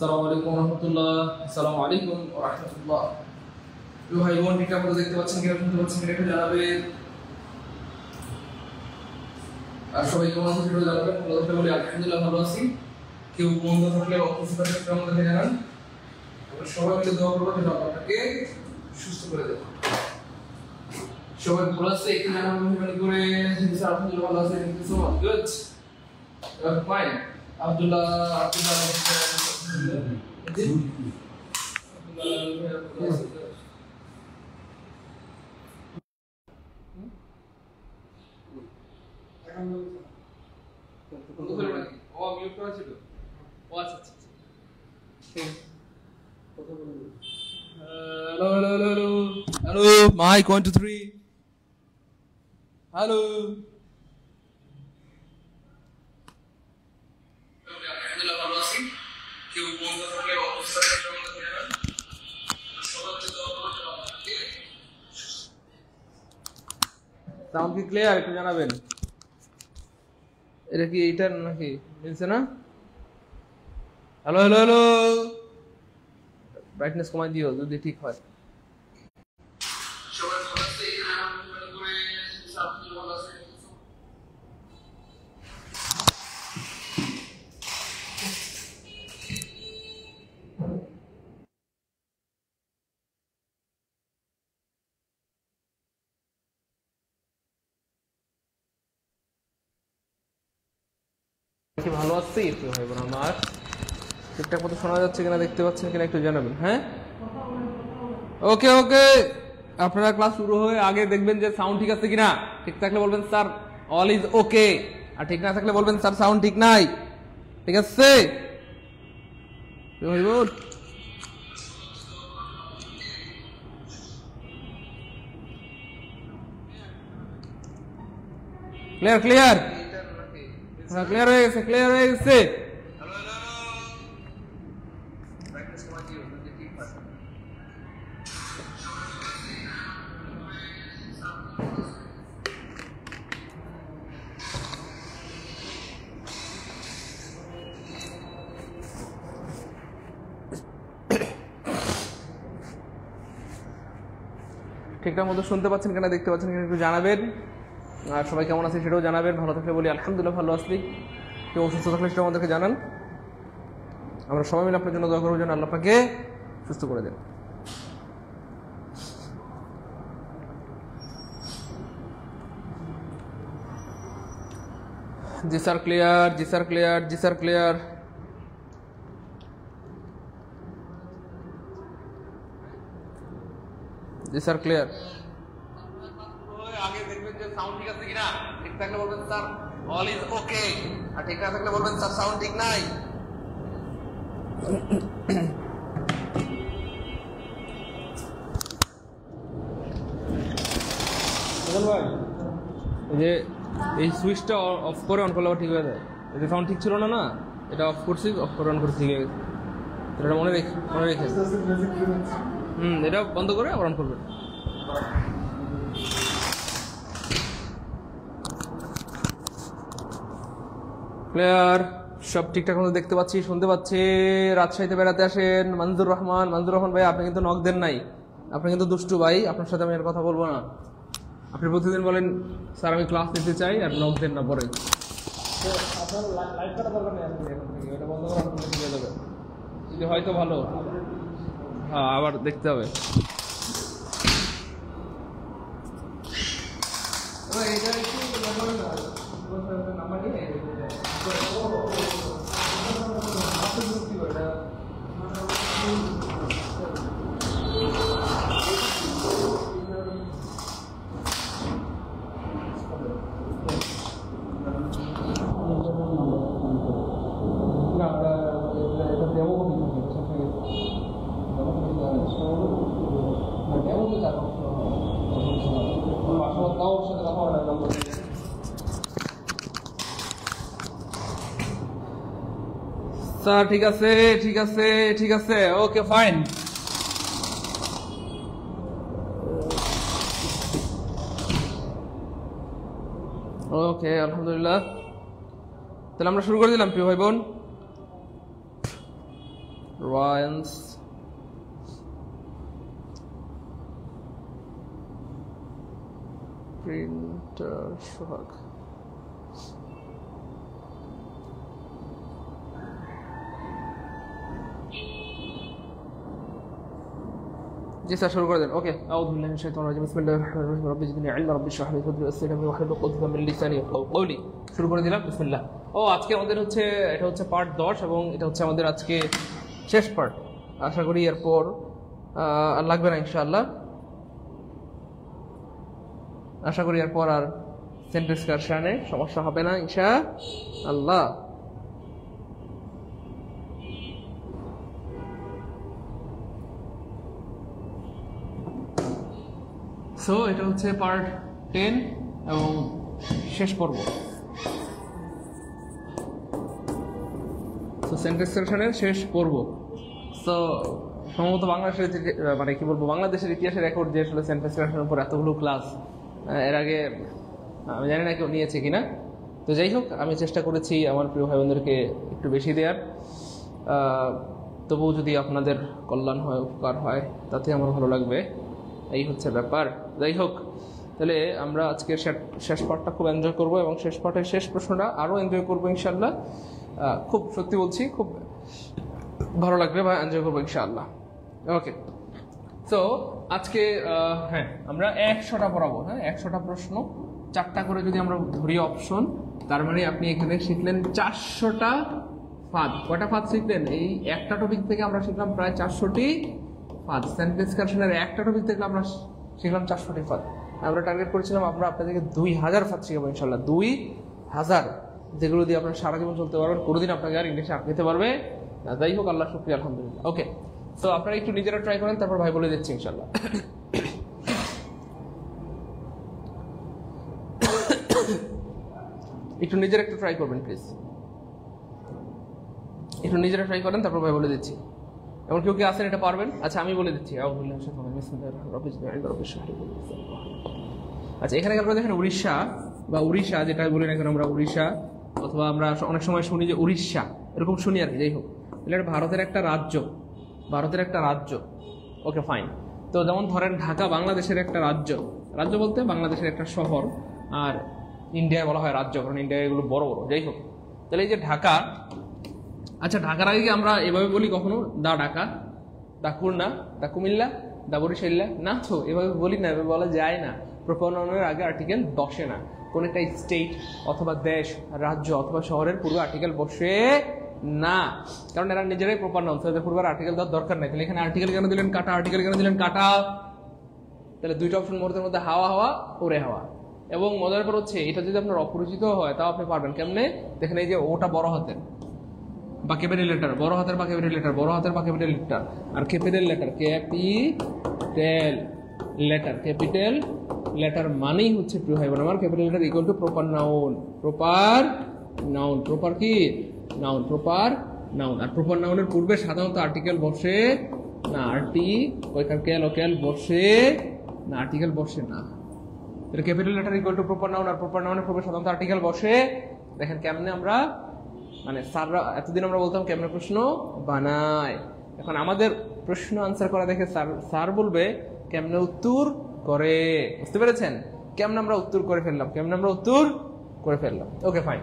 আসসালামু আলাইকুম রহমতুল্লাহ। আসসালামু আলাইকুম রহমতুল্লাহ। ভাই বোন ঠিক আপনারা দেখতে পাচ্ছেন কিনা শুনতে পাচ্ছেন কিনা একটু জানাবেন। আর সবাই কেমন আছেন সেটা জানাবেন। প্রথমে বলি আলহামদুলিল্লাহ ভালো আছি। কেউ মন্দ থাকলে অসুস্থ থাকলে সেটা আমাদেরকে জানান। আমরা সবাই মিলে দোয়া করবো যেন আপনাকে সুস্থ করে দেব। সবাই ভালো আছে একটু জানাবেন মেহরবানি করে। আলহামদুলিল্লাহ ভালো আছে। Thank you so much. Good, fine. Abdullah hello mic 1 2 3 hello alhamdulillah ভালো আছি। কেউ বন্ধ থাকলে অবস্থা কেমন আছে জানেন। সবাই তো সাউন্ড কি ক্লিয়ার একটু জানাবেন। এটা কি এইটার নাকি মিলছে না? হ্যালো হ্যালো হ্যালো, ব্রাইটনেস কমাই দিও যদি ঠিক হয়। ভালো আছি একটু ভাই বোন আমার ঠিকঠাক মতো শোনা যাচ্ছে কিনা দেখতে পাচ্ছেন কিনা একটু জানাবেন। হ্যাঁ ওকে ওকে, আপনারা ক্লাস শুরু হয়ে আগে দেখবেন যে সাউন্ড ঠিক আছে কিনা। ঠিক থাকলে বলবেন স্যার অল ইজ ওকে, আর ঠিক না থাকলে বলবেন স্যার সাউন্ড ঠিক নাই। ঠিক আছে ক্লিয়ার ক্লিয়ার ক্লিয়ার হয়ে গেছে ক্লিয়ার হয়ে গেছে। ঠিকঠাক মতো শুনতে পাচ্ছেন কিনা দেখতে পাচ্ছেন কিনা একটু জানাবেন। আর সবাই কেমন আছে সেটাও জানাবেন। ভালো থাকলে বলি আলহামদুলিল্লাহ ভালো আসলি। কেউ অসুস্থ থাকলে সেটা আমাদেরকে জানান। আমরা সবাই মিলে আপনার জন্য দোয়া করবো যেন আল্লাহ পাকে সুস্থ করে দেন। জি স্যার ক্লিয়ার, জি স্যার ক্লিয়ার, জি স্যার ক্লিয়ার। জি স্যার ক্লিয়ার। আগে দেখবেন যে সাউন্ড ঠিক আছে কিনা। ঠিক থাকলে বলবেন স্যার অল ইজ ওকে, আর ঠিক না থাকলে বলবেন স্যার সাউন্ড ঠিক নাই। ভাই এই যে এই সুইচটা অফ করে অন করলে ঠিক হয়ে যায়। এটা সাউন্ড ঠিক ছিল না, না এটা অফ করছি, অফ করে অন করে ঠিক হয়ে গেছে। এটা মনে রেখে এটা বন্ধ করে আবার অন করবেন। ক্লিয়ার, সব ঠিকঠাক মতো দেখতে পাচ্ছি শুনতে পাচ্ছি। রাজশাহীতে বেড়াতে আসেন মঞ্জুর রহমান। মঞ্জুর রহমান ভাই আপনি কিন্তু নক দেন নাই, আপনি কিন্তু দুষ্টু ভাই, আপনার সাথে আমি আর কথা বলবো না। আপনি প্রতিদিন বলেন স্যার আমি ক্লাস নিতে চাই আর নক দেন না পরে। হয়তো ভালো, হ্যাঁ আবার দেখতে হবে। স্যার ঠিক আছে ঠিক আছে ঠিক আছে ওকে ফাইন। ওকে আলহামদুলিল্লাহ, তাহলে আমরা শুরু করে দিলাম প্রিয় ভাই বোন। রায়ান্স প্রিন্টার সোহাগ। জি স্যার শুরু করে দেন। ওকে, আউযু বিল্লাহি মিনাশ শাইতানির রাজিম, বিসমিল্লাহির রহমানির রহিম, রব্বি জিদনি ইলমা, রব্বি ইশরাহ লি সাদরি ওয়াসসির লি আমরি ওয়াহলুল উকদাতাম মিন লিসানি ইয়াফকাহু কওলি। শুরু করে দিলাম, বিসমিল্লাহ। আজকে আমাদের হচ্ছে এটা হচ্ছে পার্ট 10 এবং এটা হচ্ছে আমাদের আজকে শেষ পার্ট। আশা করি এরপর আর লাগবে না ইনশাআল্লাহ। আশা করি এরপর আর সেন্টেন্স কারেকশনে সমস্যা হবে না ইনশাআল্লাহ। সো এটা হচ্ছে পার্ট 10 এবং শেষ পর্ব। সো সেন্টেন্স কারেকশনের শেষ পর্ব। সো সম্ভবত বাংলাদেশের মানে কি বলবো, বাংলাদেশের ইতিহাসের রেকর্ড যে আসলে সেন্টেন্স কারেকশনের উপর এতগুলো ক্লাস এর আগে আমি জানি না কেউ নিয়েছে কিনা। তো যাই হোক, আমি চেষ্টা করেছি আমার প্রিয় ভাই বোনদেরকে একটু বেশি দেওয়ার। তবুও যদি আপনাদের কল্যাণ হয়, উপকার হয়, তাতে আমার ভালো লাগবে। এই হচ্ছে ব্যাপার। যাই হোক, তাহলে আমরা আজকের শেষ পার্টটা খুব এনজয় করবো এবং শেষ পার্টের শেষ প্রশ্নটা আরও এনজয় করবো ইনশাআল্লাহ। খুব সত্যি বলছি, খুব ভালো লাগবে বা এনজয় করবো ইনশাআল্লাহ। ওকে, সো আজকে হ্যাঁ আমরা 100টা পড়াবো। হ্যাঁ, 100টা প্রশ্ন, 4টা করে যদি আমরা ধরি অপশন, তার মানে আপনি এখানে শিখলেন 400টা ফাঁদ। কয়টা ফাঁদ শিখলেন? এই একটা টপিক থেকে আমরা শিখলাম প্রায় 400টি ফাঁদ। সেন্টেন্স কারেকশনের একটা টপিক থেকে আমরা শিখলাম 400টি ফাঁদ। আমরা টার্গেট করেছিলাম আমরা আপনাদেরকে 2000 ফাঁদ শিখাবো ইনশাল্লাহ। 2000, যেগুলো দিয়ে আপনার সারা জীবন চলতে পারবেন, কোনোদিন আপনাকে আর ইংলিশে আঁকতে পারবে না। যাই হোক, আল্লাহ শুকরিয়া, আলহামদুলিল্লাহ। ওকে, তো আপনারা একটু নিজেরা ট্রাই করেন, তারপর ভাই বলে দিচ্ছি ইনশাল্লাহ। একটু নিজেরা একটু ট্রাই করবেন প্লিজ, একটু নিজেরা ট্রাই করেন, তারপর ভাই বলে দিচ্ছি। এমন কেউ কি আছেন এটা পারবেন? আচ্ছা, আমি বলে দিচ্ছি। আচ্ছা, এখানে আপনারা দেখেন উড়িষ্যা বা উড়িষ্যা, যেটা বলি না কেন আমরা উড়িষ্যা, অথবা আমরা অনেক সময় শুনি যে উড়িষ্যা, এরকম শুনি আর কি। যাই হোক, এটা ভারতের একটা রাজ্য, ভারতের একটা রাজ্য। Okay fine. তো যেমন ধরেন ঢাকা বাংলাদেশের একটা রাজ্য, রাজ্য বলতে বাংলাদেশের একটা শহর, আর ইন্ডিয়ায় বলা হয় রাজ্য, কারণ ইন্ডিয়ায় এগুলো বড় বড়। যাই হোক, তাহলে এই যে ঢাকা, আচ্ছা ঢাকার আগে কি আমরা এভাবে বলি কখনো? দা ঢাকা, দা খুলনা, দা কুমিল্লা, দা বরিশাল্লা? না তো, এভাবে বলি না, এভাবে বলা যায় না। প্রপার নাউনের আগে আর্টিকেল বসে না। কোন একটা স্টেট অথবা দেশ, রাজ্য অথবা শহরের পূর্বে আর্টিকেল বসে না, কারণ এরা নিজেরাই প্রপার নাউন। তাদের পূর্বে আর্টিকেল দেওয়ার দরকার নাই। তাহলে এখানে আর্টিকেল কেন দিলেন কাটা, আর্টিকেল কেন দিলেন কাটা? তাহলে দুইটা অপশন মুহূর্তের মধ্যে হাওয়া হাওয়া, ওরে হাওয়া। এবং মজার ব্যাপার হচ্ছে, এটা যদি আপনার অপরিচিত হয় তাও আপনি পারবেন কেমনে? দেখেন এই যে ওটা বড় হাতের বা ক্যাপিটাল লেটার, বড় হাতের বা ক্যাপিটাল লেটার, বড় হাতের বা ক্যাপিটাল লেটার, আর capital letter, capital letter, capital letter মানেই হচ্ছে প্রিয় ভাই বোন আমার capital letter equal to proper noun. Proper noun, proper কি নাউন, প্রপার নাউন। আর প্রপার নাউনের পূর্বে সাধারণত আর্টিকেল বসে না, ওইখান বসে না, আর্টিকেল বসে না। এটা capital letter equal to proper noun, আর প্রপার নাউনের পূর্বে সাধারণত আর্টিকেল বসে। দেখেন কেমনে আমরা, মানে স্যাররা এতদিন আমরা বলতাম কেমনে প্রশ্ন বানায়, এখন আমাদের প্রশ্ন আনসার করা দেখে স্যার বলবে কেমনে উত্তর করে। বুঝতে পেরেছেন? কেমনে আমরা উত্তর করে ফেললাম, কেমনে আমরা উত্তর করে ফেললাম। Okay fine.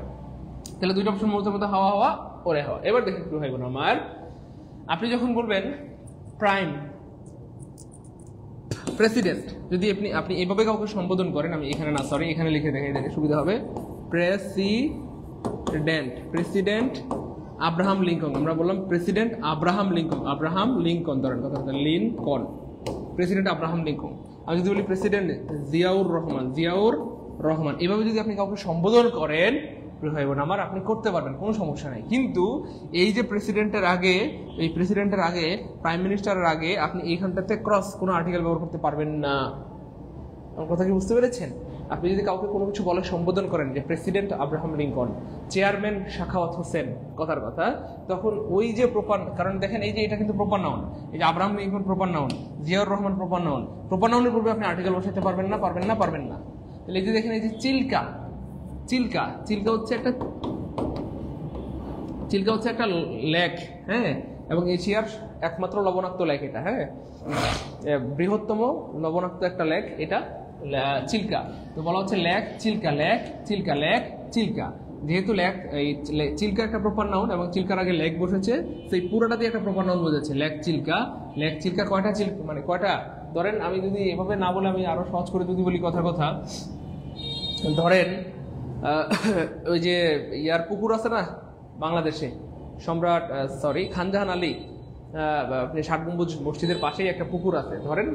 তাহলে দুইটা অপশন মুহূর্তের মধ্যে হাওয়া হাওয়া, ওরে হাওয়া। এবার দেখেন প্রিয় ভাই বোন আমার, আপনি যখন বলবেন প্রাইম প্রেসিডেন্ট, যদি আপনি এইভাবে কাউকে সম্বোধন করেন, আমি এখানে না, সরি এখানে লিখে দেখাই, দেখে সুবিধা হবে। প্রেসিডেন্ট আব্রাহাম লিঙ্কন, আমরা বললাম প্রেসিডেন্ট আব্রাহাম লিঙ্কন ধরেন কথা, লিঙ্কন, প্রেসিডেন্ট আব্রাহাম লিঙ্কন। আমি যদি বলি প্রেসিডেন্ট জিয়াউর রহমান, এভাবে যদি আপনি কাউকে সম্বোধন করেন ভাই বোন আমার, আপনি করতে পারবেন, কোনো সমস্যা নাই। কিন্তু এই যে প্রেসিডেন্টের আগে, এই প্রেসিডেন্টের আগে, প্রাইম মিনিস্টারের আগে আপনি এইখানটাতে ক্রস কোনো আর্টিকেল ব্যবহার করতে পারবেন না। আমার কথা কি বুঝতে পেরেছেন? আপনি যদি কাউকে কোনো কিছু বলে সম্বোধন করেন যে president Abraham Lincoln, chairman Sakhawat Hossain, কথার কথা, তখন ওই যে প্রপার, কারণ দেখেন এই যে এটা কিন্তু প্রপার নাউন, এই যে Abraham Lincoln proper noun, Ziaur Rahman proper noun, proper নাউনের পূর্বে আপনি আর্টিকেল বসাতে পারবেন না। তাহলে এই যে দেখেন এই যে চিল্কা হচ্ছে একটা লেক, হ্যাঁ, এবং এশিয়ার একমাত্র লবণাক্ত লেক এটা, হ্যাঁ, বৃহত্তম লবণাক্ত একটা লেক এটা চিল্কা। তো বলা হচ্ছে lake Chilka, lake Chilka, lake Chilka. যেহেতু লেক এই চিল্কা একটা প্রপার নাউন এবং চিল্কার আগে লেক বসেছে, সেই পুরোটা দিয়ে একটা প্রপার নাউন বোঝাচ্ছে লেক চিল্কা। লেক চিল্কা কয়টা চিল্কা মানে কয়টা, ধরেন আমি যদি এভাবে না বলে আমি আরো সহজ করে যদি বলি কথা ধরেন ওই যে ইয়ার পুকুর আছে না বাংলাদেশে, সম্রাট খানজাহান আলী আপনি ৬০ গম্বুজ মসজিদের পাশেই একটা পুকুর আছে, ধরেন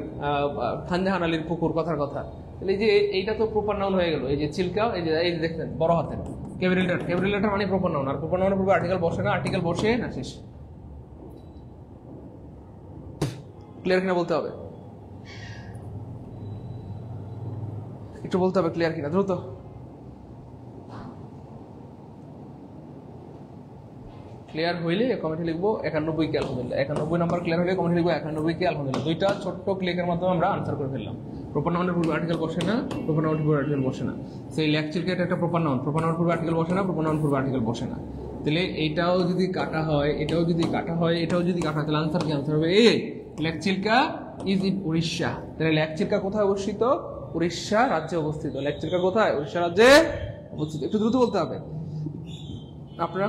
খানজাহান আলীর পুকুর কথার কথা। তাহলে এই যে এইটা তো প্রপার নাউন হয়ে গেল। এই যে চিল্কা, এই যে দেখছেন বড় হাতের ক্যাপিটাল লেটার মানে প্রপার নাউন, আর প্রপার নাউনের পূর্বে আর্টিকেল বসে না, আর্টিকেল বসে না শেষ। ক্লিয়ার কিনা বলতে হবে, একটু বলতে হবে ক্লিয়ার কিনা দ্রুত। ক্লিয়ার হইলে কমেন্টে লিখবো ৯১ কে আলহামদুলিল্লাহ। ৯১ নাম্বার ক্লিয়ার হলে কমেন্টে লিখবো ৯১ কে আলহামদুলিল্লাহ। দুইটা ছোট্ট ক্লিকের মাধ্যমে আমরা আনসার করে ফেললাম। প্রপার নাউনের পূর্বে আর্টিকেল বসে না, প্রপার নাউনের পূর্বে আর্টিকেল বসে না। সেই লেক চিল্কা একটা প্রপার নাউন, প্রপার নাউনের পূর্বে আর্টিকেল বসে না, প্রপার নাউনের পূর্বে আর্টিকেল বসে না। তাহলে এইটাও যদি কাটা হয়, এটাও যদি কাটা হয়, এটাও যদি কাটা হয়, তাহলে আনসার কি? আনসার হবে A, lake Chilka is in Orissa. তাহলে লেক চিল্কা কোথায় অবস্থিত? উড়িষ্যা রাজ্যে অবস্থিত। লেক চিল্কা কোথায়? উড়িষ্যা রাজ্যে অবস্থিত। একটু দ্রুত বলতে হবে। আপনারা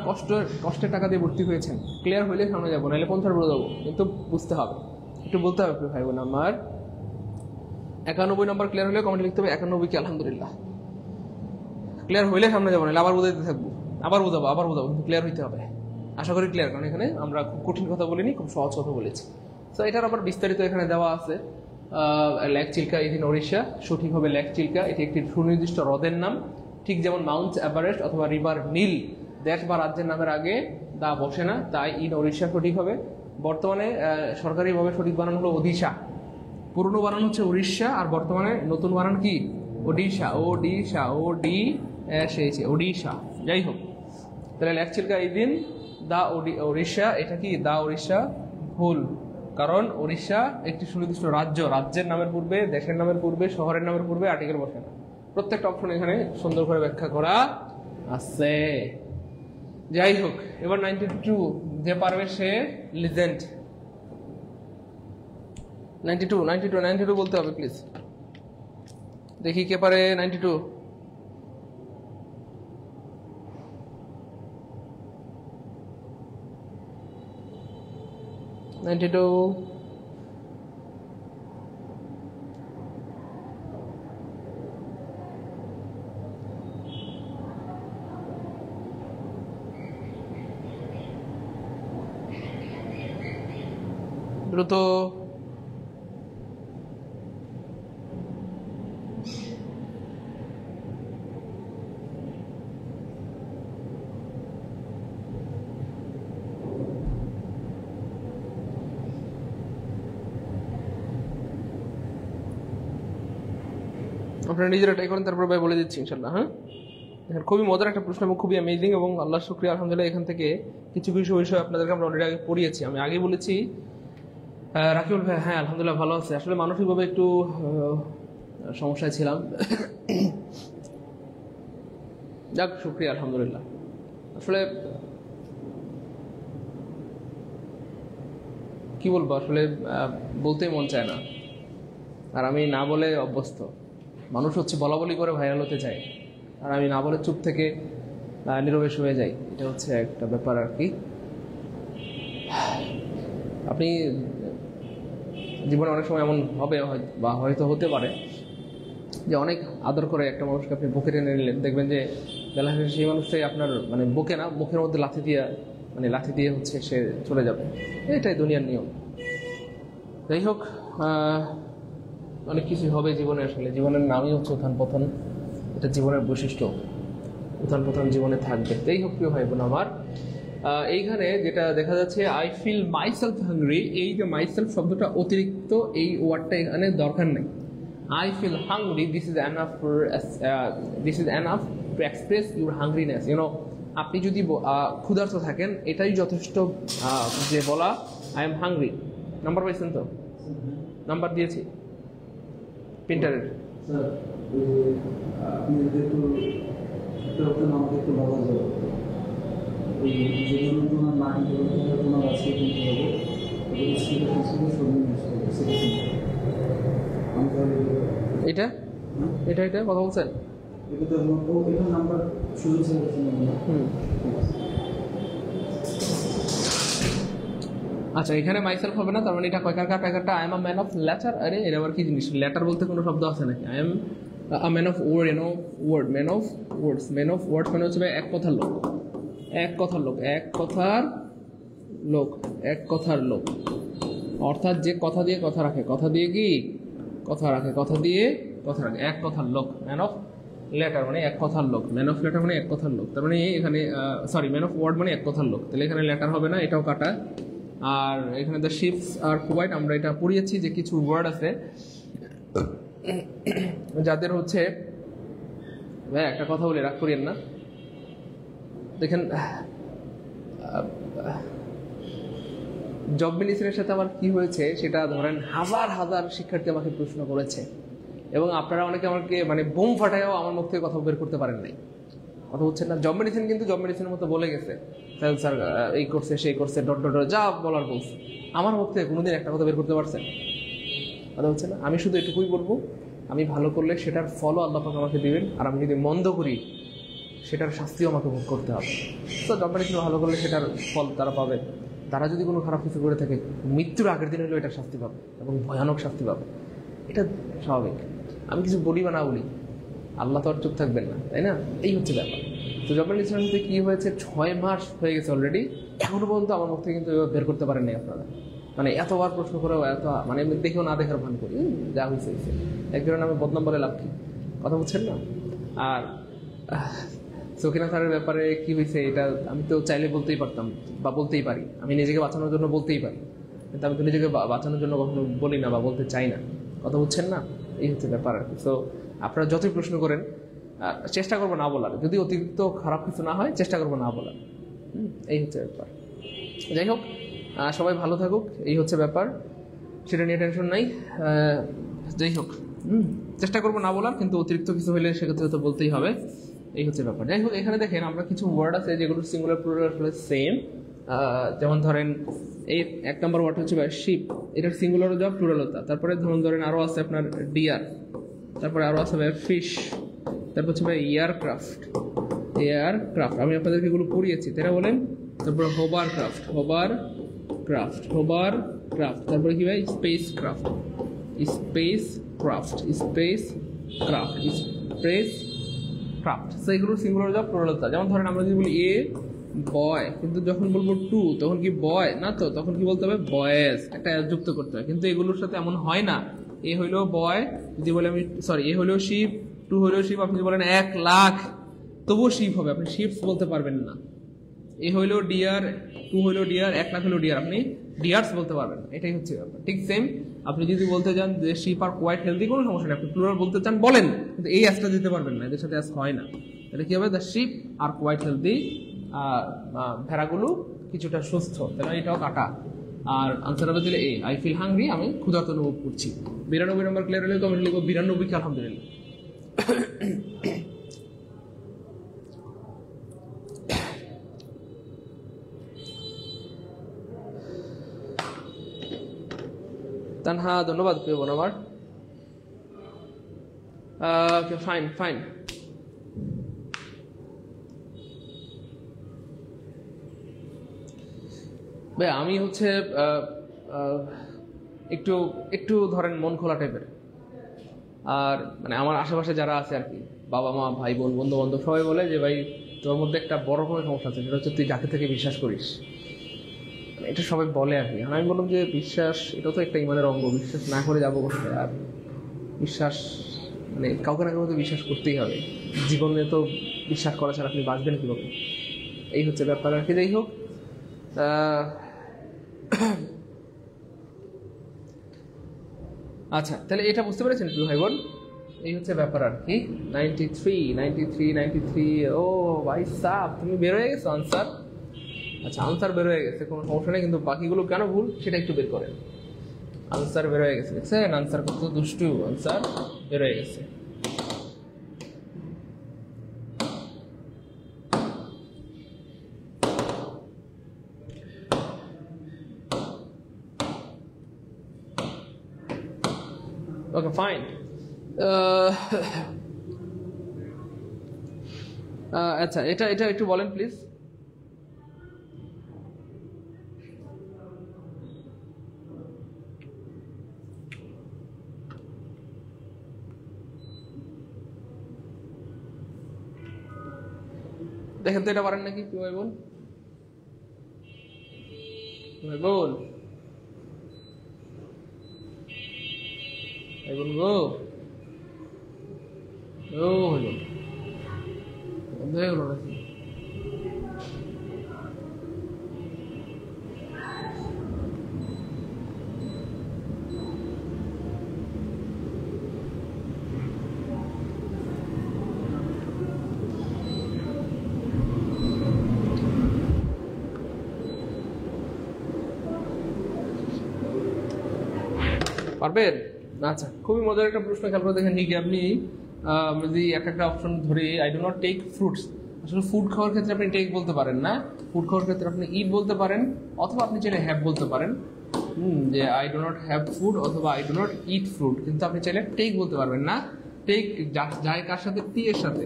কষ্টের টাকা দিয়ে ভর্তি হয়েছেন, ক্লিয়ার হইলে সামনে যাবো, নাহলে ৫০ বলে যাবো, কিন্তু বুঝতে হবে, একটু বলতে হবে ভাই বোন আমার। ৯১ নম্বর ক্লিয়ার হলে কমেন্ট লিখতে হবে ৯১ কে আলহামদুলিল্লাহ। ক্লিয়ার হইলে সামনে যাবো, নাহলে আবার বোঝাইতে থাকবো, আবার বোঝাবো, কিন্তু ক্লিয়ার হইতে হবে। আশা করি ক্লিয়ার, কারণ এখানে আমরা খুব কঠিন কথা বলিনি, খুব সহজ কথা বলেছি। তো এটার আবার বিস্তারিত এখানে দেওয়া আছে। Lake Chilka is in Odisha, সঠিক হবে লেক চিল্কা। এটি একটি সুনির্দিষ্ট হ্রদের নাম, ঠিক যেমন মাউন্ট এভারেস্ট অথবা রিভার নীল দেশ বা রাজ্যের নামের আগে দা বসে না, তাই ইন ওড়িশা সঠিক হবে। বর্তমানে সরকারিভাবে সঠিক বানান হলো ওডিশা, পুরনো বানান হচ্ছে উড়িষ্যা, আর বর্তমানে নতুন বানান কি? ওডিশা, ওডিশা। যাই হোক, তাহলে lake Chilka is in the Odisha, এটা কি দা ওড়িশা? ভুল, কারণ ওড়িশা একটি সুনির্দিষ্ট রাজ্য, রাজ্যের নামের পূর্বে, দেশের নামের পূর্বে, শহরের নামের পূর্বে আর্টিকেল বসে না। প্রত্যেকটা অপশন এখানে সুন্দর করে ব্যাখ্যা করা আছে। যাই হোক, এবার 92 যে পারবে সে লিজেন্ড। 92 বলতে হবে প্লিজ। দেখি কে পারে 92। দ্রুত। আপনারা নিজেরা ট্রাই করেন, তারপর ভাই বলে দিচ্ছি ইনশাল্লাহ। হ্যাঁ, খুবই মজার একটা প্রশ্ন এবং খুবই অ্যামেজিং, এবং আল্লাহ শুকরিয়া আলহামদুলিল্লাহ এখান থেকে কিছু বিষয় আপনাদেরকে আমরা অলরেডি আগে পড়িয়েছি। আমি আগে বলেছি রাকিবুল ভাই, হ্যাঁ আলহামদুলিল্লাহ ভালো আছে। আসলে মানসিকভাবে একটু সমস্যায় ছিলাম, যাক শুকরিয়া আলহামদুলিল্লাহ। আসলে কি বলবো, আসলে বলতেই মন চায় না, আর আমি না বলে অভ্যস্ত। মানুষ হচ্ছে বলা বলি করে ভাইরাল হতে চায়, আর আমি না বলে চুপ থেকে নীরবে হয়ে যাই। এটা হচ্ছে একটা ব্যাপার আর কি। আপনি জীবনে অনেক সময় এমন হবে বা হয়তো হতে পারে যে অনেক আদর করে একটা মানুষকে আপনি বুকে টেনে নিলেন, দেখবেন যে বেলা শেষে সেই মানুষটাই আপনার মানে বুকে না, মুখের মধ্যে লাথি দিয়ে হচ্ছে সে চলে যাবে। এটাই দুনিয়ার নিয়ম। যাই হোক, অনেক কিছু হবে জীবনে। আসলে জীবনের নামই হচ্ছে উত্থান পতন, এটা জীবনের বৈশিষ্ট্য, উত্থান পতন জীবনে থাকবে। যাই হোক প্রিয় ভাই বোন আমার, এইখানে যেটা দেখা যাচ্ছে আই ফিল মাইসেলফ হাংরি, এই যে মাইসেলফ শব্দটা অতিরিক্ত, এই ওয়ার্ডটা এখানে দরকার নেই। I feel hungry, this is enough to express your hungriness. You know, আপনি যদি ক্ষুধার্ত থাকেন, এটাই যথেষ্ট যে বলা I am hungry। নাম্বার পাইছেন তো? নাম্বার দিয়েছি প্রিন্টারের। যে কোনো তোমার মাটি তোমার আছে কিনতে হবে, এটা এটা এটা কথা বলছেন? এটা নাম্বার শুরু আচ্ছা, এখানে মাইসেলফ হবে না, তার মানে এটা কয়কারটা I am a man of letter. আরে এটা আবার কি জিনিস? লেটার বলতে কোনো শব্দ আছে নাকি? I am a man of word, word, man of words. Man of words মানে হচ্ছে এক কথার লোক, এক কথার লোক, এক কথার লোক, এক কথার লোক, অর্থাৎ যে কথা দিয়ে কথা রাখে, কথা দিয়ে কি কথা রাখে, কথা দিয়ে কথা রাখে, এক কথার লোক। ম্যান অফ লেটার মানে এক কথার লোক, ম্যান অফ লেটার মানে এক কথার লোক। তার মানে এখানে সরি, ম্যান অফ ওয়ার্ড মানে এক কথার লোক, তাহলে এখানে লেটার হবে না, এটাও কাটা। আর এখানে দ্য শিপস আর কুয়াইট, আমরা এটা পড়িয়েছি যে কিছু ওয়ার্ড আছে যাদের হচ্ছে, একটা কথা বলে রাগ করিয়েন না, দেখেন জব মিনিস্ট্রির সাথে আমার কি হয়েছে সেটা ধরেন হাজার হাজার শিক্ষার্থী আমাকে প্রশ্ন করেছে, এবং আপনারা অনেকে আমাকে মানে বোম ফাটায়ও আমার মুখ থেকে কথা বের করতে পারেন নাই। কথা হচ্ছেন না? জব মেডিসিন কিন্তু জব মেডিসিনের মতো বলে গেছে, স্যার এই করছে সেই করছে ডট ডট যা বলার বলছে, আমার মুখ থেকে কোনোদিন একটা কথা বের করতে পারছেন? কথা হচ্ছে না? আমি শুধু এটুকুই বলবো, আমি ভালো করলে সেটার ফলও আল্লাহ পাক আমাকে দিবেন, আর আমি যদি মন্দ করি সেটার শাস্তিও আমাকে ভোগ করতে হবে। তো জব মেডিসিন ভালো করলে সেটার ফল তারা পাবে, তারা যদি কোনো খারাপ কিছু করে থাকে মৃত্যুর আগের দিন হলেও এটার শাস্তি পাবে, এবং ভয়ানক শাস্তি পাবে, এটা স্বাভাবিক। আমি কিছু বলি বা না বলি, আল্লাহ তো আর চুপ থাকবেন না, তাই না? এই হচ্ছে ব্যাপার। তো জব মেডিসিনের সাথে কী হয়েছে, 6 মাস হয়ে গেছে অলরেডি, এখনও পর্যন্ত আমার মুখ থেকে কিন্তু বের করতে পারেন নাই আপনারা। মানে এতবার প্রশ্ন করেও এত মানে দেখেও না দেখার ভান করি, যা হয়েছে হয়েছে, একজনের নামে বদনাম বলে লাভ কি? কথা বুঝছেন না? আর সকিনা স্যারের ব্যাপারে কি হয়েছে, এটা আমি তো চাইলে বলতেই পারতাম বা বলতেই পারি, আমি নিজেকে বাঁচানোর জন্য বলতেই পারি, কিন্তু আমি তো নিজেকে বাঁচানোর জন্য কখনো বলি না বা বলতে চাই না। কথা বুঝছেন না? এই হচ্ছে ব্যাপার আর কি। তো আপনারা যতই প্রশ্ন করেন চেষ্টা করবো না বলার, যদি অতিরিক্ত খারাপ কিছু না হয় চেষ্টা করবো না বলার, এই হচ্ছে ব্যাপার। যাই হোক, সবাই ভালো থাকুক, এই হচ্ছে ব্যাপার, সেটা নিয়ে টেনশন নাই। যাই হোক, চেষ্টা করবো না বলার, কিন্তু অতিরিক্ত কিছু হলে সেক্ষেত্রে তো বলতেই হবে, এই হচ্ছে ব্যাপার। যাই হোক, এখানে দেখেন আমরা কিছু ওয়ার্ড আছে যেগুলো সিঙ্গুলার প্লুরাল সেম, যেমন ধরেন এই 1 নম্বর ওয়ার্ড হচ্ছে শিপ, এটার সিঙ্গুলারও যা প্লুরালও তা। তারপরে ধরেন আরও আছে আপনার ডিয়ার, তারপরে আরও আছে ফিশ, তারপর হচ্ছে এয়ারক্রাফট, এয়ারক্রাফট আমি আপনাদেরকে এগুলো পড়িয়েছি, তারা বলেন। তারপরে hover craft, hover craft, hover craft, তারপরে কি ভাই space craft, space craft, space craft, space craft. তো এগুলোর সিঙ্গুলার যা প্লুরালতা। যেমন ধরেন আমরা যদি বলি এ বয়, কিন্তু যখন বলবো টু তখন কি বয় না, তো তখন কি বলতে হবে বয়েজ, একটা যুক্ত করতে হয়, কিন্তু এগুলোর সাথে এমন হয় না। এ হইলেও বয়, যদি বলে আমি সরি এ হইলেও শিপ, টু হইলেও শিপ, আপনি যদি বলেন 1 লাখ তবুও শিপ হবে, আপনি শিপস বলতে পারবেন না। এ হইলেও ডিয়ার, টু হইলেও ডিয়ার, 1 লাখ হইলেও ডিয়ার, আপনি ডিয়ার্স বলতে পারবেন না। এটাই হচ্ছে ব্যাপার। ঠিক সেম আপনি যদি বলতে চান যে শিপ আর কোয়াইট হেলদি, কোনো সমস্যা নেই, আপনি প্লুরাল বলতে চান বলেন, কিন্তু এই অ্যাসটা দিতে পারবেন না, এদের সাথে অ্যাস হয় না। তাহলে কি হবে, the sheep are quite healthy, ভেড়াগুলো কিছুটা সুস্থ, তাহলে এটাও কাটা। আর আনসার হবে দিলে এ, আই ফিল হাংরি, আমি ক্ষুধার্ত অনুভব করছি। 92 নম্বর ক্লিয়ার হলে কমেন্ট লিখবো 92 কে আলহামদুলিল্লাহ। তানহা ধন্যবাদ প্রিয় বোন আমার। Fine fine. ভাই আমি হচ্ছে একটু একটু ধরেন মন খোলা টাইপের, আর মানে আমার আশেপাশে যারা আছে আর কি, বাবা মা ভাই বোন বন্ধু বান্ধব সবাই বলে যে ভাই তোর মধ্যে একটা বড় রকমের সমস্যা আছে, সেটা হচ্ছে তুই যাকে থেকে বিশ্বাস করিস, এটা সবাই বলে আর কি। আমি বললাম যে বিশ্বাস এটা তো একটা ইমানের অঙ্গ, বিশ্বাস না করে যাবো কোথায়? আর বিশ্বাস মানে কাউকে না কাউকে তো বিশ্বাস করতেই হবে, জীবনে তো বিশ্বাস করা ছাড়া আপনি বাঁচবেন কীভাবে? এই হচ্ছে ব্যাপার আর কি। যাই হোক, আচ্ছা তাহলে এটা বুঝতে পেরেছেন প্রিয় ভাই বোন, এই হচ্ছে ব্যাপার আর কি। 93 ও ভাই সাহ, তুমি বের হয়ে গেছো আনসার। আচ্ছা আনসার বের হয়ে গেছে, কোনো সমস্যা নেই, কিন্তু বাকিগুলো কেন ভুল সেটা একটু বের করেন। আনসার বের হয়ে গেছে, দেখছেন আনসার কত দুষ্টু, আনসার বের হয়ে গেছে। Okay fine. আচ্ছা, এটা এটা একটু বলেন প্লিজ। দেখেন তো এটা পারেন নাকি, কি ভাই বোন? ভাই বোন, ভাই বোন গো, ও ভাই বোন বন্ধ হয়ে গেল নাকি? পারবেন? আচ্ছা, খুবই মজার একটা প্রশ্ন, খেয়াল করে দেখেন কি আপনি যদি একটা অপশন ধরে I do not take fruits, আসলে ফুড খাওয়ার ক্ষেত্রে আপনি টেক বলতে পারেন না, ফুড খাওয়ার ক্ষেত্রে আপনি ইট বলতে পারেন, অথবা আপনি চাইলে হ্যাভ বলতে পারেন। যে I do not have food অথবা I do not eat fruit, কিন্তু আপনি চাইলে টেক বলতে পারবেন না। টেক যায় কার সাথে? টি এর সাথে,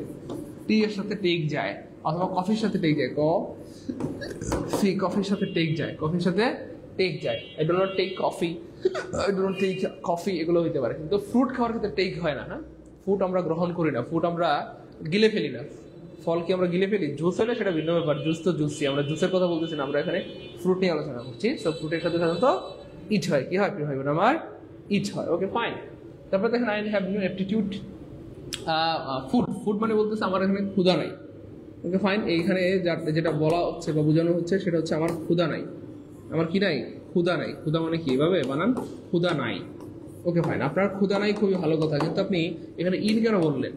টি এর সাথে টেক যায়, অথবা কফির সাথে টেক যায়, কফির সাথে টেক যায়, কফির সাথে টেক যায়। I do not take coffee, I do not take coffee, এগুলো হইতে পারে, কিন্তু ফ্রুট খাওয়ার ক্ষেত্রে টেক হয় না। হ্যাঁ, ফ্রুট আমরা গ্রহণ করি না, ফ্রুট আমরা গিলে ফেলি না। ফল কি আমরা গিলে ফেলি? জুস হলে সেটা ভিন্ন ব্যাপার, জুস তো জুসই, আমরা জুসের কথা বলতেছি না, আমরা এখানে ফ্রুট নিয়ে আলোচনা করছি। সো ফ্রুটের সাথে সাধারণত ইট হয়, কি হয় প্রিয় ভাই বোন আমার? ইট হয়। Okay fine. তারপর দেখেন I have new aptitude food, food মানে বলতেছে আমার এখানে ক্ষুধা নাই। ওকে ফাইন, এইখানে যেটা বলা হচ্ছে বা বোঝানো হচ্ছে সেটা হচ্ছে আমার ক্ষুধা নাই। আমার কি নাই? ক্ষুধা নাই। ক্ষুধা মানে কি? এভাবে বানান, ক্ষুধা নাই। ওকে ফাইন, আপনার ক্ষুধা নাই খুবই ভালো কথা, কিন্তু আপনি এখানে ইন কেন বললেন?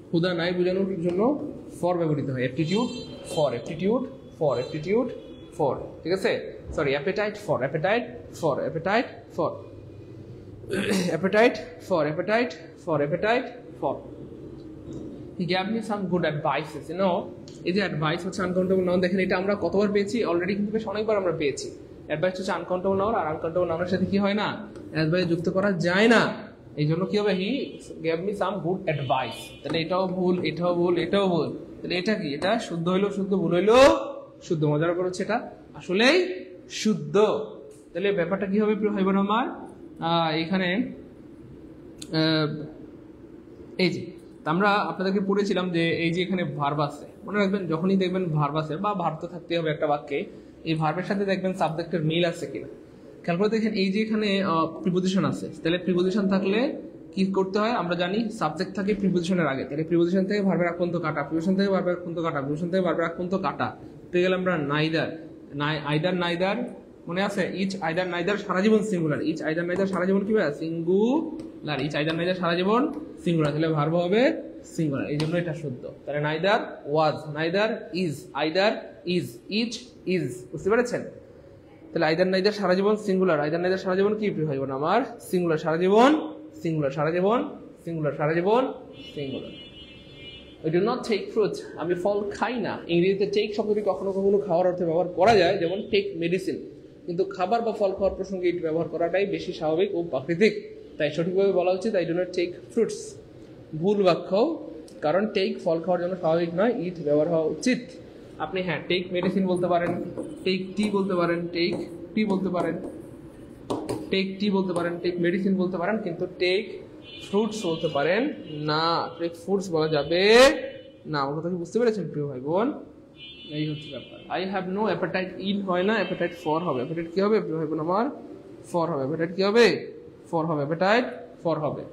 ক্ষুধা নাই বোঝানোর জন্য ফর ব্যবহৃত হয়, aptitude for, aptitude for, aptitude for, ঠিক আছে? Sorry, appetite for, appetite for, appetite for, appetite for, appetite for, appetite for. He gave me some good advices, you know, এই যে অ্যাডভাইস হচ্ছে আনকাউন্টেবল নাউন। দেখেন এটা আমরা কতবার পেয়েছি অলরেডি, কিন্তু বেশ অনেকবার আমরা পেয়েছি। অ্যাডভাইস হচ্ছে আনকাউন্টেবল নাউন, আর আনকাউন্টেবল নাউনের সাথে কি হয় না? অ্যাডভাইস যুক্ত করা যায় না। এই জন্য কি হবে? He gave me some good advice. তাহলে এটাও ভুল, এটাও ভুল, এটাও ভুল। তাহলে এটা কি? এটা শুদ্ধ হইলো শুদ্ধ, ভুল হইলো শুদ্ধ। মজার ব্যাপার হচ্ছে এটা আসলেই শুদ্ধ। তাহলে ব্যাপারটা কি হবে প্রিয় ভাই বোন আমার? এখানে এই যে আমরা আপনাদেরকে পড়েছিলাম যে এই যে এখানে ভার্ব আছে, মনে রাখবেন যখনই দেখবেন ভার্ব আছে বা ভার্ব তো থাকতে হবে একটা বাক্যে, এই ভার্বের সাথে দেখবেন সাবজেক্টের মিল আছে কিনা। খেয়াল করে দেখেন এই যে এখানে প্রিপোজিশন আছে, তাহলে প্রিপোজিশন থাকলে কি করতে হয় আমরা জানি, সাবজেক্ট থাকে প্রিপোজিশনের আগে, তাহলে প্রিপোজিশন থেকে ভার্বের আগ পর্যন্ত কাটা, প্রিপোজিশন থেকে ভার্বের আগ পর্যন্ত কাটা, প্রিপোজিশন থেকে ভার্বের আগ পর্যন্ত কাটা, পেয়ে গেলাম আমরা নাইদার, আইদার নাইদার, মনে আছে? ইচ আইদার নাইদার সারা জীবন সিঙ্গুলার, ইচ আইদার নাইদার সারা জীবন কি হবে? সিঙ্গুলার, ইচ আইদার নাইদার সারা জীবন সিঙ্গুলার, তাহলে ভার্ব হবে সিঙ্গুলার, এই জন্য এটা শুদ্ধ। তাহলে neither was, neither is, either is, each is, বুঝতে পেরেছেন? তাহলে আইদার নাইদার সারা জীবন সিঙ্গুলার, আইদার নাইদার সারা জীবন কি প্রিয় ভাই বোন আমার? সিঙ্গুলার সারা জীবন, সিঙ্গুলার সারা জীবন, সিঙ্গুলার সারা জীবন, singular. I do not take fruit, আমি ফল খাই না। ইংরেজিতে টেক শব্দটি কখনো কখনো খাওয়ার অর্থে ব্যবহার করা যায়, যেমন টেক মেডিসিন, কিন্তু খাবার বা ফল খাওয়ার প্রসঙ্গে এটি ব্যবহার করাটাই বেশি স্বাভাবিক ও প্রাকৃতিক। তাই সঠিকভাবে বলা উচিত I do not take fruits. ভুল বাক্য, কারণ টেক ফল খাওয়ার জন্য স্বাভাবিক নয়, ইট ব্যবহার হওয়া উচিত। আপনি হ্যাঁ টেক মেডিসিন বলতে পারেন, টেক টি বলতে পারেন, টেক টি বলতে পারেন, টেক টি বলতে পারেন, টেক মেডিসিন বলতে পারেন, কিন্তু টেক ফ্রুটস বলতে পারেন না। টেক ফ্রুটস বলা যাবে না। আমার কথা কি বুঝতে পেরেছেন প্রিয় ভাই বোন? এই হচ্ছে ব্যাপার। I have no appetite, in হয় না, অ্যাপেটাইট ফর হবে। অ্যাপেটাইট কি হবে প্রিয় ভাই বোন আমার? ফর হবে। অ্যাপেটাইট কি হবে? ফর হবে। অ্যাপেটাইট ফর হবে।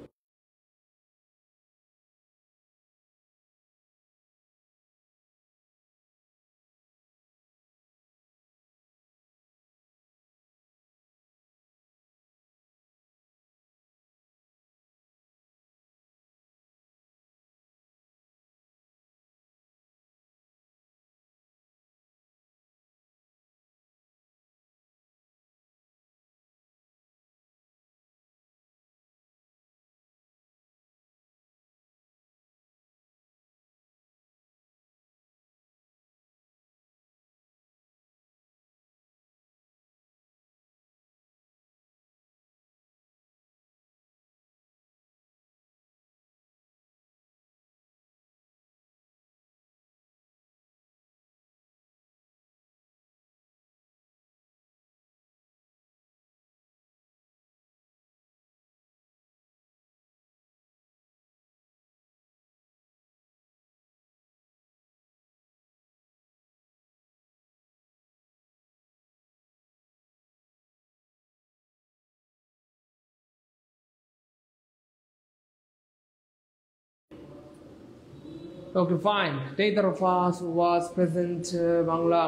Okay fine, neither of us was present. Bangla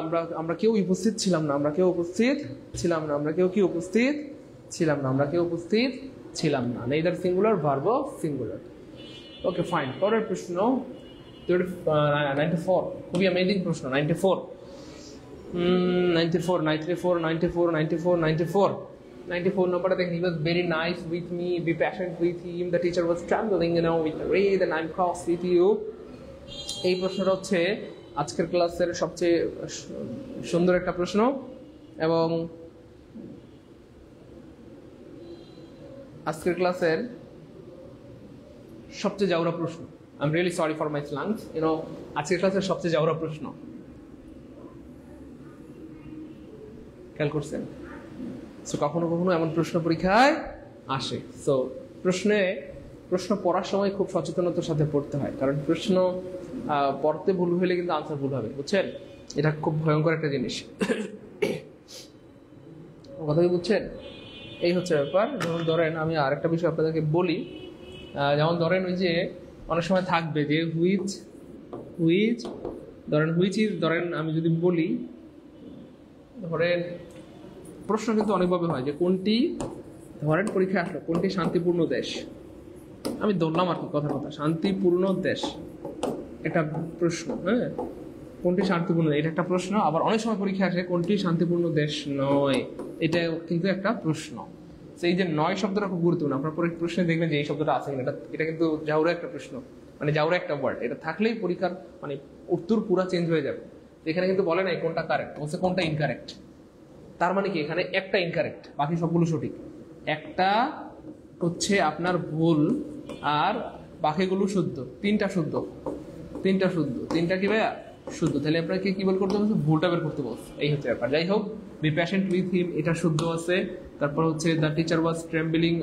আমরা কেউ উপস্থিত ছিলাম না, আমরা কেউ উপস্থিত ছিলাম না, আমরা কেউ কি উপস্থিত ছিলাম না, আমরা কেউ উপস্থিত ছিলাম না। Neither singular, verb singular. Okay fine, পরের প্রশ্ন 94, খুবই অ্যামেজিং প্রশ্ন। 94 নাম্বারটা দেখেন, he was very nice with me, be patient with him, the teacher was trembling, with the rain, and I'm cross with you. এই প্রশ্নটা হচ্ছে আজকের ক্লাসের সবচেয়ে সুন্দর একটা প্রশ্ন এবং আজকের ক্লাসের সবচেয়ে জাউরা প্রশ্ন। I am really sorry for my slangs, আজকের ক্লাসের সবচেয়ে জাউরা প্রশ্ন। খেয়াল করছেন? সো কখনো কখনো এমন প্রশ্ন পরীক্ষায় আসে। সো প্রশ্ন পড়ার সময় খুব সচেতনতার সাথে পড়তে হয়, কারণ প্রশ্ন পড়তে ভুল হলে কিন্তু আনসার ভুল হবে, বুঝছেন? এটা খুব ভয়ঙ্কর একটা জিনিস। কথা কি বুঝছেন? এই হচ্ছে ব্যাপার। যেমন ধরেন আমি আরেকটা বিষয় আপনাদেরকে বলি, যেমন ধরেন ওই যে অনেক সময় থাকবে যে হুইচ ধরেন আমি যদি বলি, ধরেন প্রশ্ন কিন্তু অনেকভাবে হয় যে কোনটি, ধরেন পরীক্ষা আসলো কোনটি শান্তিপূর্ণ দেশ, আমি ধরলাম আর কি কথা শান্তিপূর্ণ দেশ একটা প্রশ্ন। হ্যাঁ, কোনটি শান্তিপূর্ণ, এটা একটা প্রশ্ন। আবার অনেক সময় পরীক্ষা আসে কোনটি শান্তিপূর্ণ দেশ নয়, এটা কিন্তু একটা প্রশ্ন। সেই যে নয় শব্দটা খুব গুরুত্বপূর্ণ। আপনার প্রশ্নে দেখবেন যে এই শব্দটা আছে কিনা, এটা কিন্তু জাউরা একটা প্রশ্ন, মানে জাউরা একটা ওয়ার্ড। এটা থাকলেই পরীক্ষার মানে উত্তর পুরা চেঞ্জ হয়ে যাবে। এখানে কিন্তু বলে নাই কোনটা কারেক্ট, বলছে কোনটা ইনকারেক্ট। তার মানে কি এখানে একটা ইনকারেক্ট, বাকি সবগুলো সঠিক। একটা হচ্ছে আপনার ভুল আর বাকিগুলো শুদ্ধ। তিনটা শুদ্ধ, তিনটা কি ভাইয়া শুদ্ধ। তাহলে আপনাকে কি বের করতে বলছে? ভুলটা বের করতে বলছে। এই হচ্ছে ব্যাপার। যাই হোক, বি প্যাশেন্ট উইথ হিম, এটা শুদ্ধ আছে। তারপর হচ্ছে the teacher was trembling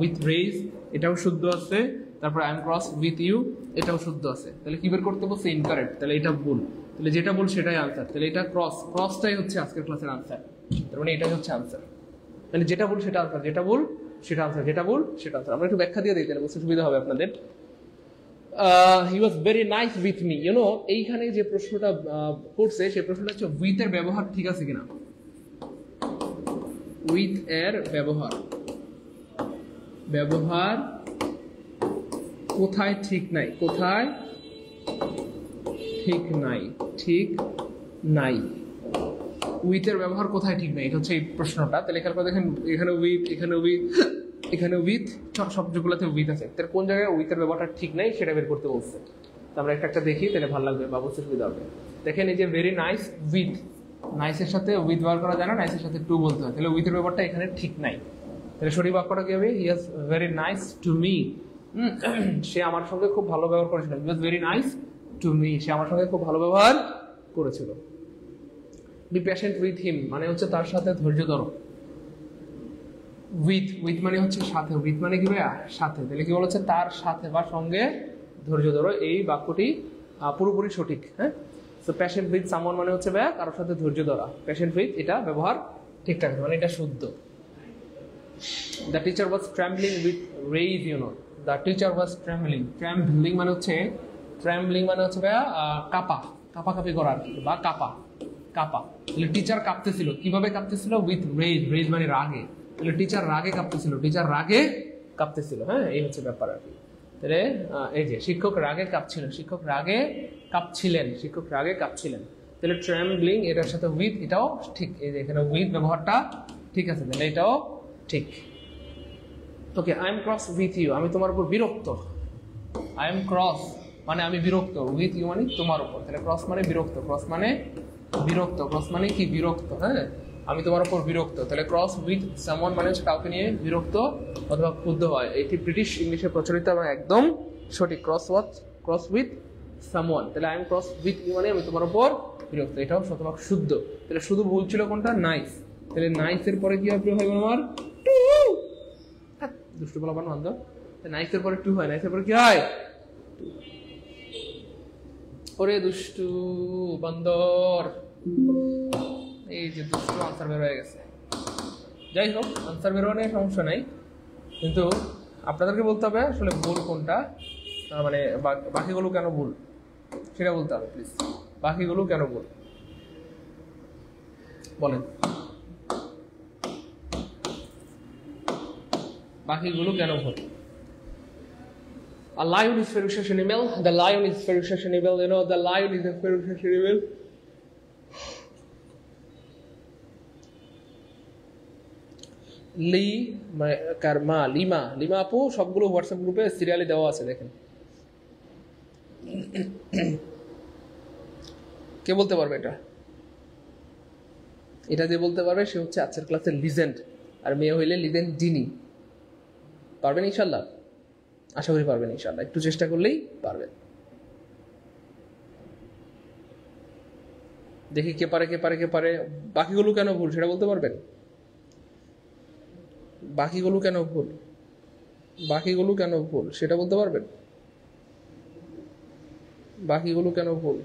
with rage, এটাও শুদ্ধ আছে। তারপর I am cross with you, এটাও শুদ্ধ আছে। তাহলে কি বের করতে বলছে? ইনকারেক্ট। তাহলে এটা ভুল, তাহলে যেটা ভুল সেটাই আনসার। তাহলে এটা ক্রসটাই হচ্ছে আজকের ক্লাসের আনসার। তার মানে এটাই হচ্ছে আনসার। তাহলে যেটা ভুল সেটা আনসার, যেটা ভুল সেটা আনসার, যেটা ভুল সেটা আনসার। আমরা একটু ব্যাখ্যা দিয়ে দিই, তাহলে বুঝতে সুবিধা হবে আপনাদের। He was very nice with me, এইখানে যে প্রশ্নটা করছে সেই প্রশ্নটা হচ্ছে উইথ এর ব্যবহার ঠিক আছে কিনা। উইথ এর ব্যবহার কোথায় ঠিক নাই, কোথায় ঠিক নাই, উইথ এর ব্যবহার কোথায় ঠিক নাই, এটা হচ্ছে এই প্রশ্নটা। তাহলে খেয়াল করে দেখেন, এখানে উইথ সবগুলোতে উইথ আছে। তাহলে কোন জায়গায় উইথ এর ব্যবহারটা ঠিক নাই সেটা বের করতে বলছে। তো আমরা একটা দেখি, তাহলে ভালো লাগবে বা বুঝতে সুবিধা হবে। দেখেন এই যে ভেরি নাইস উইথ, নাইসের সাথে উইথ ব্যবহার করা যায় না, নাইসের সাথে টু বলতে হয়। তাহলে উইথের ব্যাপারটা এখানে ঠিক নাই। তাহলে সঠিক বাক্যটা কি হবে? He was very nice to me, সে আমার সঙ্গে খুব ভালো ব্যবহার করেছিল। He was very nice to me, সে আমার সঙ্গে খুব ভালো ব্যবহার করেছিল। বি প্যাশেন্ট উইথ হিম মানে হচ্ছে তার সাথে ধৈর্য ধরো। উইথ মানে হচ্ছে সাথে, উইথ মানে কি ভাইয়া? সাথে। তাহলে কি বলেছে? তার সাথে বা সঙ্গে ধৈর্য ধরো। এই বাক্যটি পুরোপুরি সঠিক। হ্যাঁ, সো প্যাশেন্ট উইথ সামওয়ান মানে হচ্ছে ভাইয়া কারোর সাথে ধৈর্য ধরা। প্যাশেন্ট উইথ এটা ব্যবহার ঠিকঠাক, মানে এটা শুদ্ধ। The teacher was trembling with rage, the teacher was trembling মানে হচ্ছে ভাইয়া কাপাকাপি করা আর কি, বা কাপা। তাহলে টিচার কাঁপতেছিল, কিভাবে কাঁপতেছিল? উইথ রেজ মানে রাগে। তাহলে টিচার রাগে কাঁপতেছিল। হ্যাঁ, এই হচ্ছে ব্যাপার আর কি। তাহলে এই যে শিক্ষক রাগে কাঁপছিলেন। তাহলে ট্রেম্বলিং এটার সাথে উইথ, এটাও ঠিক। এই যে এখানে উইথ ব্যবহারটা ঠিক আছে, তাহলে এটাও ঠিক। Okay, I am cross with you, আমি তোমার উপর বিরক্ত। আই এম ক্রস মানে আমি বিরক্ত, উইথ ইউ মানে তোমার উপর। তাহলে ক্রস মানে বিরক্ত, ক্রস মানে কি? বিরক্ত। হ্যাঁ, আমি তোমার উপর বিরক্ত। তাহলে ক্রস উইথ সামওয়ান মানে হচ্ছে কাউকে নিয়ে বিরক্ত অথবা ক্ষুব্ধ হয়। এটি ব্রিটিশ ইংলিশে প্রচলিত এবং একদম সঠিক। Cross with someone. তাহলে I am cross with you মানে আমি তোমার উপর বিরক্ত, এটাও শতভাগ শুদ্ধ। তাহলে শুধু ভুল ছিল কোনটা? নাইস। তাহলে নাইসের পরে কি হবে? আমার দুষ্টু বলা বান্ধব। নাইসের পরে টু হয়, নাইসের পরে কি হয়? ওরে দুষ্টু বান্দর, এই যে দুষ্টু আনসার বের হয়ে গেছে। যাই হোক, আনসার বের হওয়া নিয়ে সমস্যা নাই, কিন্তু আপনাদেরকে বলতে হবে আসলে ভুল কোনটা, মানে বাকিগুলো কেন ভুল। সেটা বলতে হবে প্লিজ। বাকিগুলো কেন ভুল বলেন, বাকিগুলো কেন ভুল? A lion is ferocious animal. The lion is ferocious animal. You know, the lion is a ferocious animal. Lima আপু সবগুলো হোয়াটসঅ্যাপ গ্রুপে সিরিয়ালে দেওয়া আছে, দেখেন। কে বলতে পারবে এটা? এটা যে বলতে পারবে সে হচ্ছে আজকের ক্লাসের লিজেন্ড, আর মেয়ে হইলে লিজেন্ড ডিনি। পারবেন ইনশাল্লাহ? আশা করি পারবেন ইনশাল্লাহ, একটু চেষ্টা করলেই পারবেন। দেখি কে পারে কে পারে কে পারে। বাকিগুলো কেন ভুল সেটা বলতে পারবেন? বাকিগুলো কেন ভুল, বাকিগুলো কেন ভুল সেটা বলতে পারবেন? বাকিগুলো কেন ভুল?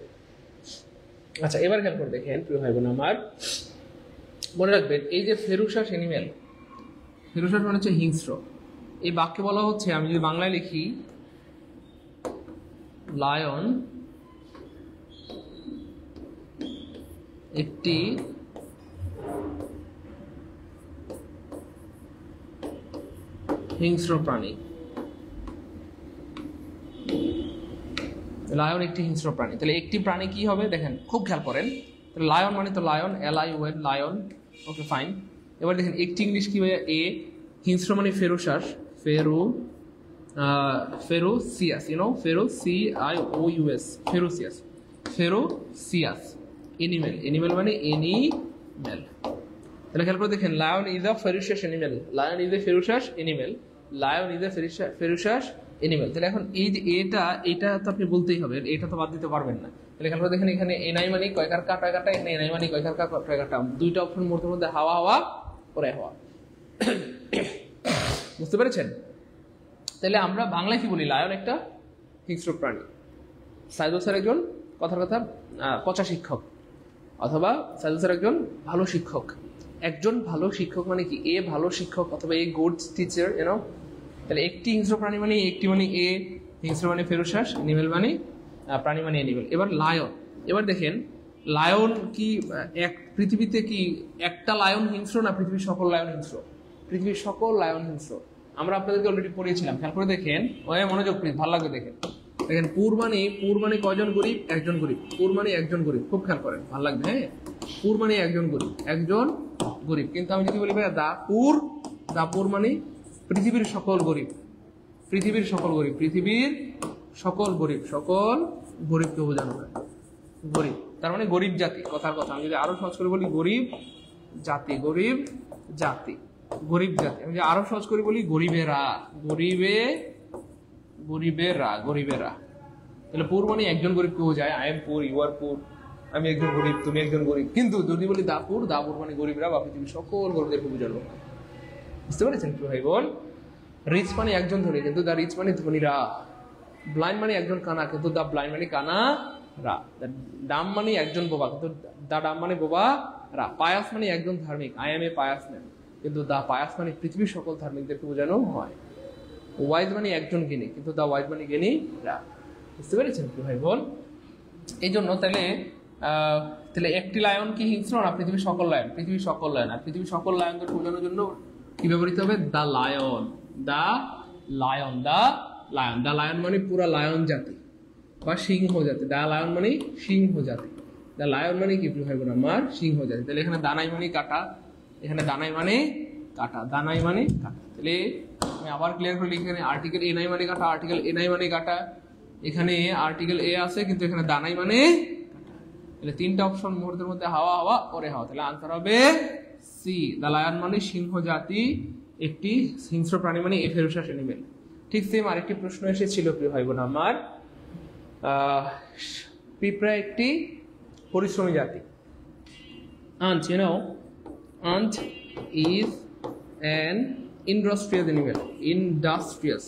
আচ্ছা, এবার খেয়াল করে দেখেন প্রিয় ভাই বোন আমার, মনে রাখবেন এই যে ফেরুশাস এনিম্যাল, ফেরুশাস মানে হচ্ছে হিংস্র। এই বাক্যে বলা হচ্ছে, আমি যদি বাংলায় লিখি লায়ন একটি হিংস্র প্রাণী, লায়ন একটি হিংস্র প্রাণী, তাহলে একটি প্রাণী কি হবে দেখেন, খুব খেয়াল করেন। তাহলে লায়ন মানে তো lion, LION, lion, okay fine. এবার দেখেন একটি ইংলিশ কি হয়, এ, হিংস্র মানে ferocious, ferocious, you know, FEROCIOUS, ferocious, ferocious. Animal, animal মানে এনিম্যাল। তাহলে খেয়াল করে দেখেন, lion is a ferocious animal, lion is a ferocious animal, lion is a ferocious animal. তাহলে এখন এই যে এটা তো আপনি বলতেই হবে, এটা তো বাদ দিতে পারবেন না। তাহলে খেয়াল করে দেখেন, এখানে এনআই মানে কয়কার কাটা কাটা, এখানে এনআই মানে কয়কার কাটা কাটা, দুইটা অপশন মধ্যে হাওয়া হাওয়া পরে হাওয়া। বুঝতে পেরেছেন? তাহলে আমরা বাংলায় কি বলি, লায়ন একটা হিংস্র প্রাণী। সাইদুল স্যার একজন কথার কথা পচা শিক্ষক, অথবা সাইদুল স্যার একজন ভালো শিক্ষক। একজন ভালো শিক্ষক মানে কি, এ ভালো শিক্ষক অথবা এ গুড টিচার, ইউনো। তাহলে একটি হিংস্র প্রাণী মানে একটি মানে এ, হিংস্র মানে ফেরোসাস, এনিমেল মানে প্রাণী মানে এনিমেল। এবার লায়ন, এবার দেখেন লায়ন কি এক পৃথিবীতে কি একটা লায়ন হিংস্র না পৃথিবীর সকল লায়ন হিংস্র? পৃথিবীর সকল লায়ন হিংস্র। আমরা আপনাদেরকে অলরেডি পড়িয়েছিলাম, খেয়াল করে দেখেন, ওই মনোযোগ প্লিজ, ভালো লাগবে দেখেন। দেখেন পুর মানে কয়জন গরিব? একজন গরিব। পুর মানে একজন গরিব, খুব খেয়াল করেন, ভালো লাগবে। হ্যাঁ, পুর মানে একজন গরিব, একজন গরিব। কিন্তু আমি যদি বলি ভাই দা পুর মানে পৃথিবীর সকল গরিব, পৃথিবীর সকল গরিব, পৃথিবীর সকল গরিব, সকল গরিবকে বোঝানো হয় গরিব। তার মানে গরিব জাতি, কথার কথা। আমি যদি আরো সহজ করে বলি গরিব জাতি, গরিব জাতি, গরিব জাতি। আমি যদি আরো সহজ করে বলি গরিবেরা, গরিবেরা। তাহলে পুর মানে একজন গরিবকে বোঝায়, আই এম পুর, ইউ আর পুর, আমি একজন গরিব, তুমি একজন গরিব। কিন্তু যদি বলি দাপুর মানে গরিবরা বা পৃথিবীর সকল গরিবদেরকে বোঝানো। বুঝতে পেরেছেন কি ভাই বোন? রিচ মানে একজন ধনী, কিন্তু দা রিচ মানে ধনীরা। ব্লাইন্ড মানে একজন কানা, কিন্তু দা ব্লাইন্ড মানে কানারা। ডাম মানে একজন বোবা, কিন্তু দা ডাম মানে বোবারা। পায়াস মানে একজন ধার্মিক, I M A pious man, কিন্তু দা পায়াস মানে পৃথিবীর সকল ধার্মিকদেরকে বোঝানো হয়। ওয়াইজ মানে একজন জ্ঞানী, কিন্তু দা ওয়াইজ মানে জ্ঞানীরা। বুঝতে পেরেছেন কি ভাই বোন? এই জন্য তাহলে একটি লায়ন কি হিংস্র না পৃথিবীর সকল লায়ন? পৃথিবীর সকল লায়ন। আর পৃথিবীর সকল লায়নদেরকে বোঝানোর জন্য কি ব্যবহৃত হবে? দা লায়ন, দা লায়ন, দা লায়ন। দা লায়ন মানে পুরা লায়ন জাতি বা সিংহ জাতি। দা লায়ন মানে সিংহ জাতি। দা লায়ন মানে কি ভাই বোন আমার? সিংহ জাতি। তাহলে এখানে দানাই মানে কাটা, এখানে দানাই মানে কাটা, দানাই মানে কাটা। তাহলে আমি আবার ক্লিয়ার করে লিখি, এখানে আর্টিকেল এনআই মানে কাটা, আর্টিকেল এনআই মানে কাটা। এখানে আর্টিকেল এ আছে, কিন্তু এখানে দানাই মানে কাটা। তাহলে তিনটা অপশন মুহূর্তের মধ্যে হাওয়া হাওয়া পরে হাওয়া। তাহলে আনসার হবে সি, দা লায়ন মানে সিংহ জাতি, একটি হিংস্র প্রাণী মানে এ ফেরোসাস এনিমেল। ঠিক সেম আরেকটি প্রশ্ন এসেছিল প্রিয় ভাই বোন আমার, পিঁপড়া একটি পরিশ্রমী জাতি। Ant, you know, ant is an industrious animal. Industrious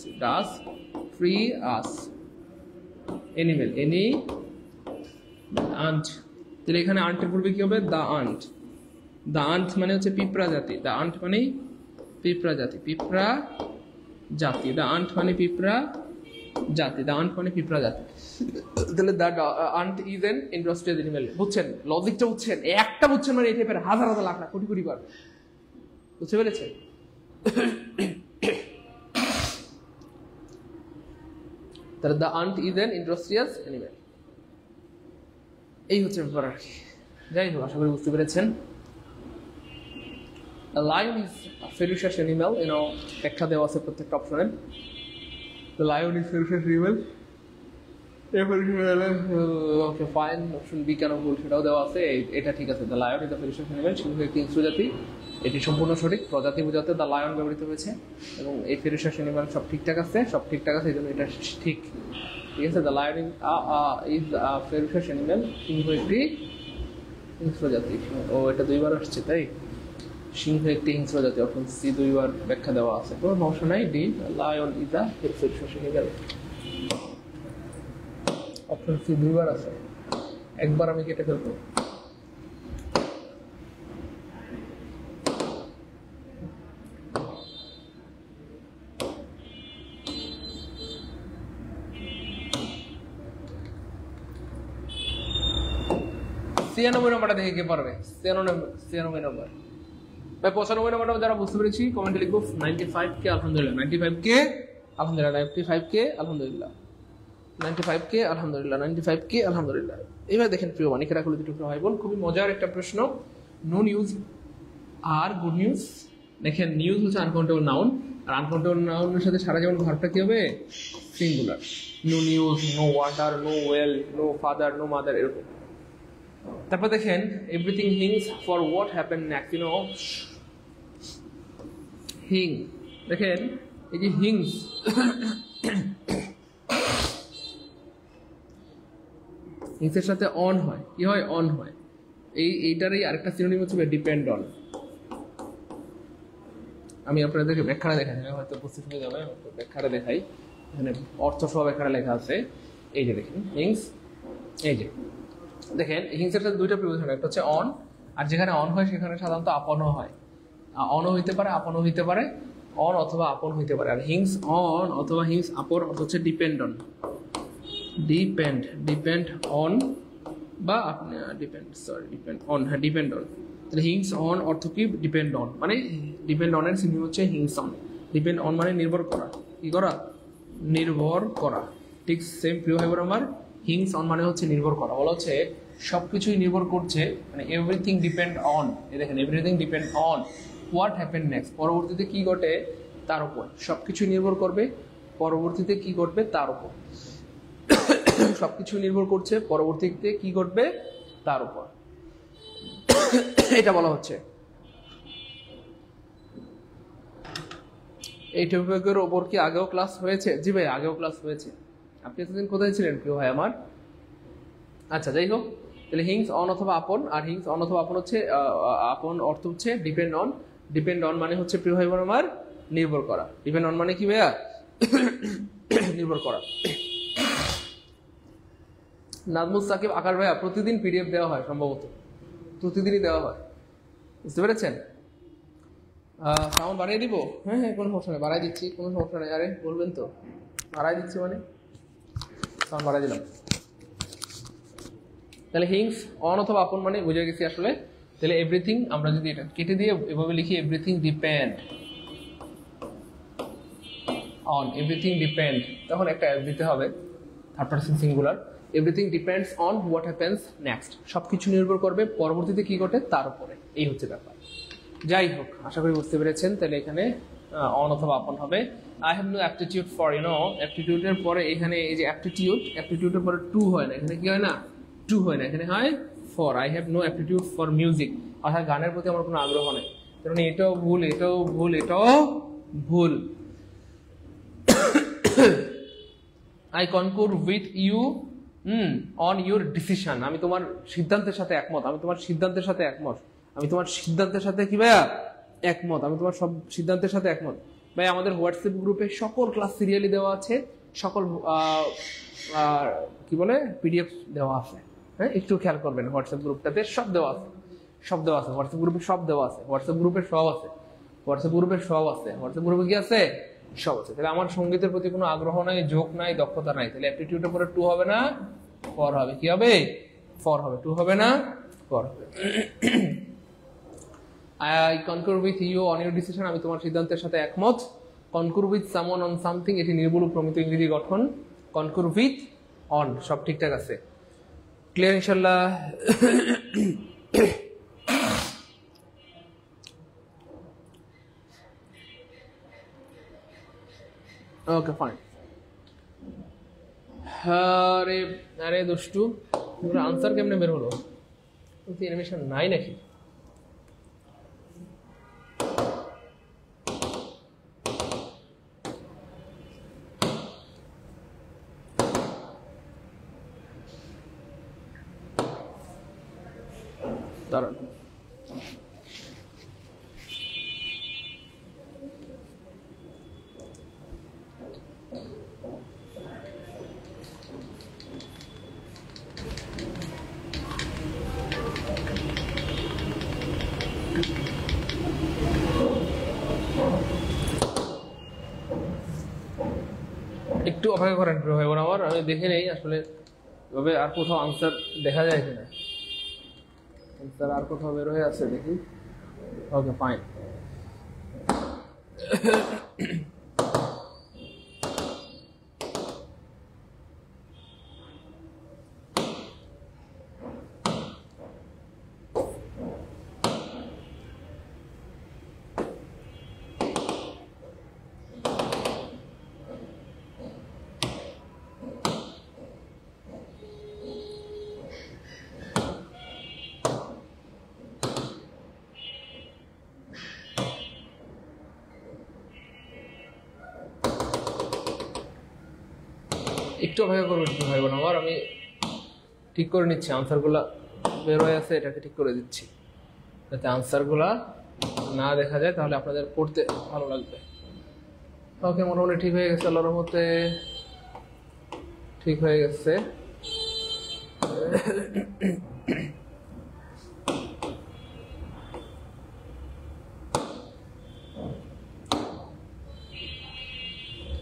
animal. Any ant. তাহলে এখানে আন্টের পূর্বে কি হবে? দা আন্ট। দা আন্ট মানে হচ্ছে পিঁপড়া জাতি। দা আন্ট মানে পিঁপড়া জাতি, পিঁপড়া জাতি। দা আন্ট মানে পিঁপড়া জাতি, দ্য আন্ট মানে পিঁপড়া জাতি। তাহলে the ant is an industrial animal. বুঝছেন লজিকটা? বুঝছেন? একটা বুঝছেন মানে এই টাইপের হাজার হাজার লাখ লাখ কোটি কোটি বার বুঝতে পেরেছেন? তাহলে the ant is an industrial animal, এই হচ্ছে ব্যাপার আর কি। যাই হোক, আশা করি বুঝতে পেরেছেন। A lion is a ferocious animal, ব্যাখ্যা দেওয়া আছে প্রত্যেকটা অপশনে। The lion is ferocious animal. Okay, fine. Option B কেন ভুল সেটাও দেওয়া আছে, এটা ঠিক আছে। The lion is a ferocious animal, সিংহ একটি হিংস্র জাতি, এটি সম্পূর্ণ সঠিক। প্রজাতি বোঝাতে দ্য লায়ন ব্যবহৃত হয়েছে এবং এই ferocious animal সব ঠিকঠাক আছে, এই জন্য এটা ঠিক আছে। The lion is a ferocious animal, সিংহ একটি হিংস্র জাতি। ও এটা দুইবার আসছে তাই, সিংহ একটি হিংস্র জাতি। অপশন সি দুইবার ব্যাখ্যা দেওয়া আছে, কোনো সমস্যা নাই। D lion is a ferocious animal, option C দুইবার আছে, একবার আমি কেটে ফেলবো। ছিয়ানব্বই নম্বরটা দেখে কে পারবে? 96 নম্বর। ভাই 95 নম্বরটা যারা বুঝতে পেরেছি কমেন্টে লিখবো 95K আলহামদুলিল্লাহ, 95K আলহামদুলিল্লাহ, 95K আলহামদুলিল্লাহ, 95K আলহামদুলিল্লাহ, 95K আলহামদুলিল্লাহ। এবার দেখেন প্রিয় মানিকেরা খুলে দুটো ভাই বোন, খুবই মজার একটা প্রশ্ন। No news are good news. দেখেন নিউজ হচ্ছে আনকাউন্টেবল নাউন, আর আনকাউন্টেবল নাউনের সাথে সারা জীবন ভার্বটা কি হবে? Singular. No news, no water, no oil, no father, no mother, এরকম। তারপর দেখেন everything hinges for what happen next, hinge. দেখেন এই যে হিংস, হিংসের সাথে অন হয়, কি হয়? অন হয়। এইটারই আরেকটা সিনোনিম হচ্ছে ডিপেন্ড অন। আমি আপনাদেরকে ব্যাখ্যাটা দেখাই, হয়তো উপস্থিত হয়ে যাবে, ব্যাখ্যাটা দেখাই। এখানে অর্থ সহ ব্যাখ্যাটা লেখা আছে। এই যে দেখেন হিংস, এই যে দেখেন হিংসের সাথে দুইটা প্রিপোজিশন, একটা হচ্ছে অন, আর যেখানে অন হয় সেখানে সাধারণত আপনও হয়। অনও হইতে পারে, আপনও হইতে পারে, অন অথবা আপন হইতে পারে। আর হিংস অন অথবা হিংস আপন অর্থ হচ্ছে ডিপেন্ড অন। ডিপেন্ড অন বা ডিপেন্ড অন, হ্যাঁ ডিপেন্ড অন। তাহলে হিংস অন অর্থ কি? ডিপেন্ড অন, মানে ডিপেন্ড অনের সিনোনিম হচ্ছে হিংস অন। ডিপেন্ড অন মানে নির্ভর করা, কি করা? নির্ভর করা। ঠিক সেম প্রিয় ভাই বোন আমার, হিংস অন মানে হচ্ছে নির্ভর করা। বলা হচ্ছে সবকিছুই নির্ভর করছে, মানে এভরিথিং ডিপেন্ড অন। এই দেখেন everything depend on what happen next, পরবর্তীতে কি ঘটে তার উপর। সবকিছু নির্ভর করবে পরবর্তীতে কি ঘটবে তার উপর। সবকিছু নির্ভর করছে পরবর্তীতে কি ঘটবে তার উপর, এটা বলা হচ্ছে। এই টপিকের ওপর কি আগেও ক্লাস হয়েছে? জি ভাই, আগেও ক্লাস হয়েছে। আপনি এতদিন কোথায় ছিলেন প্রিয় ভাই আমার? আচ্ছা, যাই হোক, তাহলে হিংস অন অথবা আপন। আর হিংস অন অথবা আপন হচ্ছে, আপন অর্থ হচ্ছে ডিপেন্ড অন। ডিপেন্ড অন মানে হচ্ছে প্রিয় ভাই বোন আমার নির্ভর করা। ডিপেন্ড অন মানে কি ভাইয়া? নির্ভর করা। নাজমুল সাকিব আকার ভাইয়া, প্রতিদিন পিডিএফ দেওয়া হয়, সম্ভবত প্রতিদিনই দেওয়া হয়, বুঝতে পেরেছেন? সাউন্ড বাড়িয়ে দিব? হ্যাঁ হ্যাঁ, কোনো সমস্যা নেই, বাড়াই দিচ্ছি, কোনো সমস্যা নেই। আরে বলবেন তো, বাড়াই দিচ্ছি মানে সাউন্ড বাড়াই দিলাম। তাহলে হিংস অন অথবা আপন মানে বুঝে গেছি আসলে। তাহলে এভরিথিং আমরা যদি এটা কেটে দিয়ে এভাবে লিখি, everything depend on, everything depend, তখন একটা অ্যাপ দিতে হবে, third person singular. Everything depends on what happens next, সব কিছু নির্ভর করবে পরবর্তীতে কি ঘটে তার উপরে। এই হচ্ছে ব্যাপার। যাই হোক, আশা করি বুঝতে পেরেছেন। তাহলে এখানে অন অথবা আপন হবে। I have no aptitude for, অ্যাপটিটিউডের পরে এখানে এই যে অ্যাপটিটিউডের পরে টু হয় না, এখানে কি হয় না? টু হয় না, এখানে হয় for. I have no aptitude for music, অর্থাৎ গানের প্রতি আমার কোনো আগ্রহ নেই। কারণ এটাও ভুল, এটাও ভুল, এটাও ভুল। I concur with you on your decision, আমি তোমার সিদ্ধান্তের সাথে একমত, আমি তোমার সিদ্ধান্তের সাথে একমত, আমি তোমার সিদ্ধান্তের সাথে কি ভাইয়া একমত, আমি তোমার সব সিদ্ধান্তের সাথে একমত। ভাই আমাদের হোয়াটসঅ্যাপ গ্রুপে সকল ক্লাস সিরিয়ালি দেওয়া আছে, সকল কি বলে পিডিএফ দেওয়া আছে। হ্যাঁ, একটু খেয়াল করবেন, হোয়াটসঅ্যাপ গ্রুপটাতে সব দেওয়া আছে, সব দেওয়া আছে। হোয়াটসঅ্যাপ গ্রুপে সব দেওয়া আছে, হোয়াটসঅ্যাপ গ্রুপে সব আছে, হোয়াটসঅ্যাপ গ্রুপে সব আছে। হোয়াটসঅ্যাপ গ্রুপে কি আছে? সব আছে। তাহলে আমার সঙ্গীতের প্রতি কোনো আগ্রহ নাই, ঝোঁক নাই, দক্ষতা নাই, তাহলে অ্যাপটিটিউডের পরে টু হবে না, ফর হবে। কি হবে? ফর হবে। টু হবে না, ফর হবে। I concur with you on your decision, আমি তোমার সিদ্ধান্তের সাথে একমত। concur with someone on something, এটি নির্ভুল প্রমিত ইংরেজি গঠন। concur with on, সব ঠিকঠাক আছে। ক্লিয়ার ইনশাআল্লাহ? Okay fine. আরে আরে দুষ্টু, আনসার কেমনে বের হলো? অ্যানিমেশন নাই নাকি? দাঁড়ান, একটু অপেক্ষা করেন প্রিয় ভাই বোন আমার, আমি দেখে নেই আসলে তবে আর কোথাও আনসার দেখা যায় কিনা। আনসার আর কোথাও বের হয়ে আছে দেখি। Okay fine. একটু অপেক্ষা করবেন ভাই বোন আমার, আমি ঠিক করে নিচ্ছি। আনসারগুলা বের হয়ে আছে, এটাকে ঠিক করে দিচ্ছি যাতে আনসারগুলা না দেখা যায়, তাহলে আপনাদের পড়তে ভালো লাগবে। ওকে, মোটামুটি ঠিক হয়ে গেছে, আল্লাহর রহমতে ঠিক হয়ে গেছে।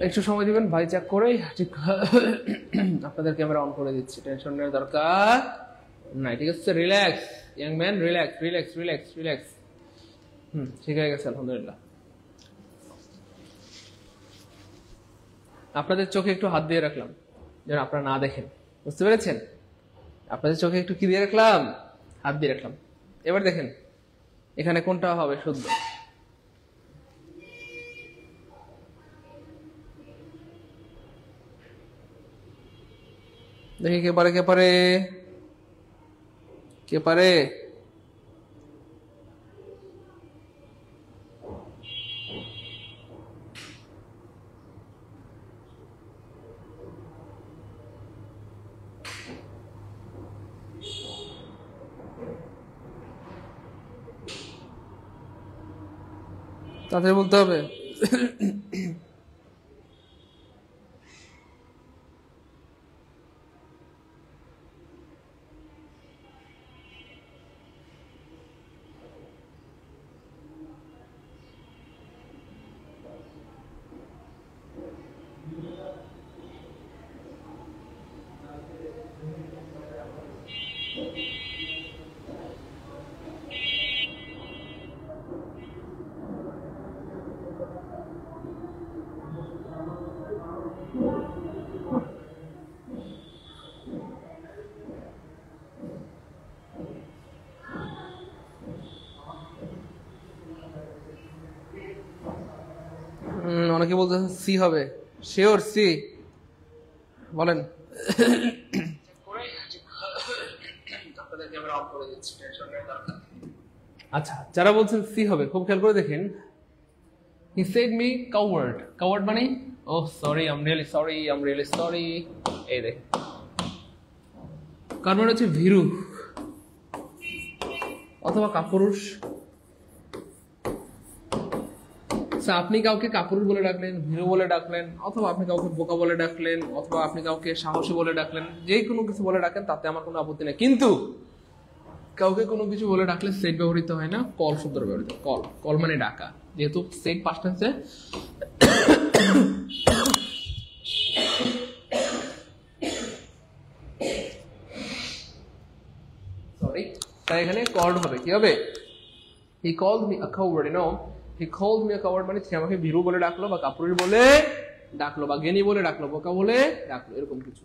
একটু সময় দিবেন ভাই, চেক করে ঠিক আপনাদের ক্যামেরা অন করে দিচ্ছি। টেনশন নেওয়ার দরকার নাই, ঠিক আছে? Relax young man, relax relax relax relax. ঠিক হয়ে গেছে আলহামদুলিল্লাহ। আপনাদের চোখে একটু হাত দিয়ে রাখলাম যেন আপনারা না দেখেন, বুঝতে পেরেছেন? আপনাদের চোখে একটু কি দিয়ে রাখলাম? হাত দিয়ে রাখলাম। এবার দেখেন এখানে কোনটা হবে শুদ্ধ। দেখি কে পারে, কে পারে, কে পারে? তাদের বলতে হবে। অনেকে বলতেছেন সি হবে। Sure C? বলেন। আচ্ছা, যারা বলছেন সি হবে খুব খেয়াল করে দেখেন। He said me coward. Coward মানে oh sorry, I'm really sorry, I'm really sorry. এই দেখ, কার মানে হচ্ছে ভীরু অথবা কাপুরুষ। আপনি কাউকে কাপুরুষ বলে ডাকলেন, ভীরু বলে ডাকলেন, অথবা আপনি কাউকে বোকা বলে ডাকলেন, অথবা আপনি কাউকে সাহসী বলে ডাকলেন, যে কোনো কিছু বলে ডাকেন তাতে আমার কোনো আপত্তি নেই। কিন্তু কাউকে কোনো কিছু বলে ডাকলে সেট ব্যবহৃত হয় না, কল শব্দ ব্যবহৃত। কল, কল মানে ডাকা। যেহেতু সেট পাস্ট টেন্সে সরি, তাই এখানে কল্ড হবে, কি হবে? He called me a coward, you know, he called me a coward মানে সে আমাকে ভীরু বলে ডাকলো, বা কাপুরুষ বলে ডাকলো, বা জ্ঞানী বলে ডাকলো, বোকা বলে ডাকলো, এরকম কিছু।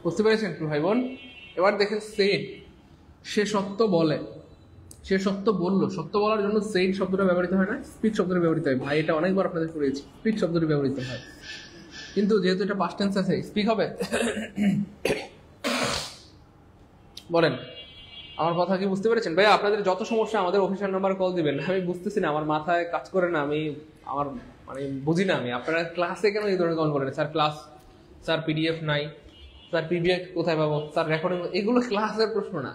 বুঝতে পেরেছেন ভাই বোন? এবার দেখেন সেড, সে সত্য বলে, সে সত্য বললো। সত্য বলার জন্য সেড শব্দটা ব্যবহৃত হয় না, স্পিক শব্দটা ব্যবহৃত হয়। ভাই এটা অনেকবার আপনাদের করেছি, স্পিক শব্দটা ব্যবহৃত হয়, কিন্তু যেহেতু এটা পাস্ট টেন্স আছে স্পিক হবে। বলেন আমার কথা কি বুঝতে পেরেছেন? ভাই আপনাদের যত সমস্যা আমাদের অফিসিয়াল নাম্বার কল দিবেন, আমি বুঝতেছি না, আমার মাথায় কাজ করে না, আমি আমার মানে বুঝি না আমি আপনারা ক্লাসে কেন এই ধরনের কল করেন? স্যার ক্লাস, স্যার পিডিএফ নাই, স্যার পিডিএফ কোথায় পাবো, স্যার রেকর্ডিং, এগুলো ক্লাসের প্রশ্ন না।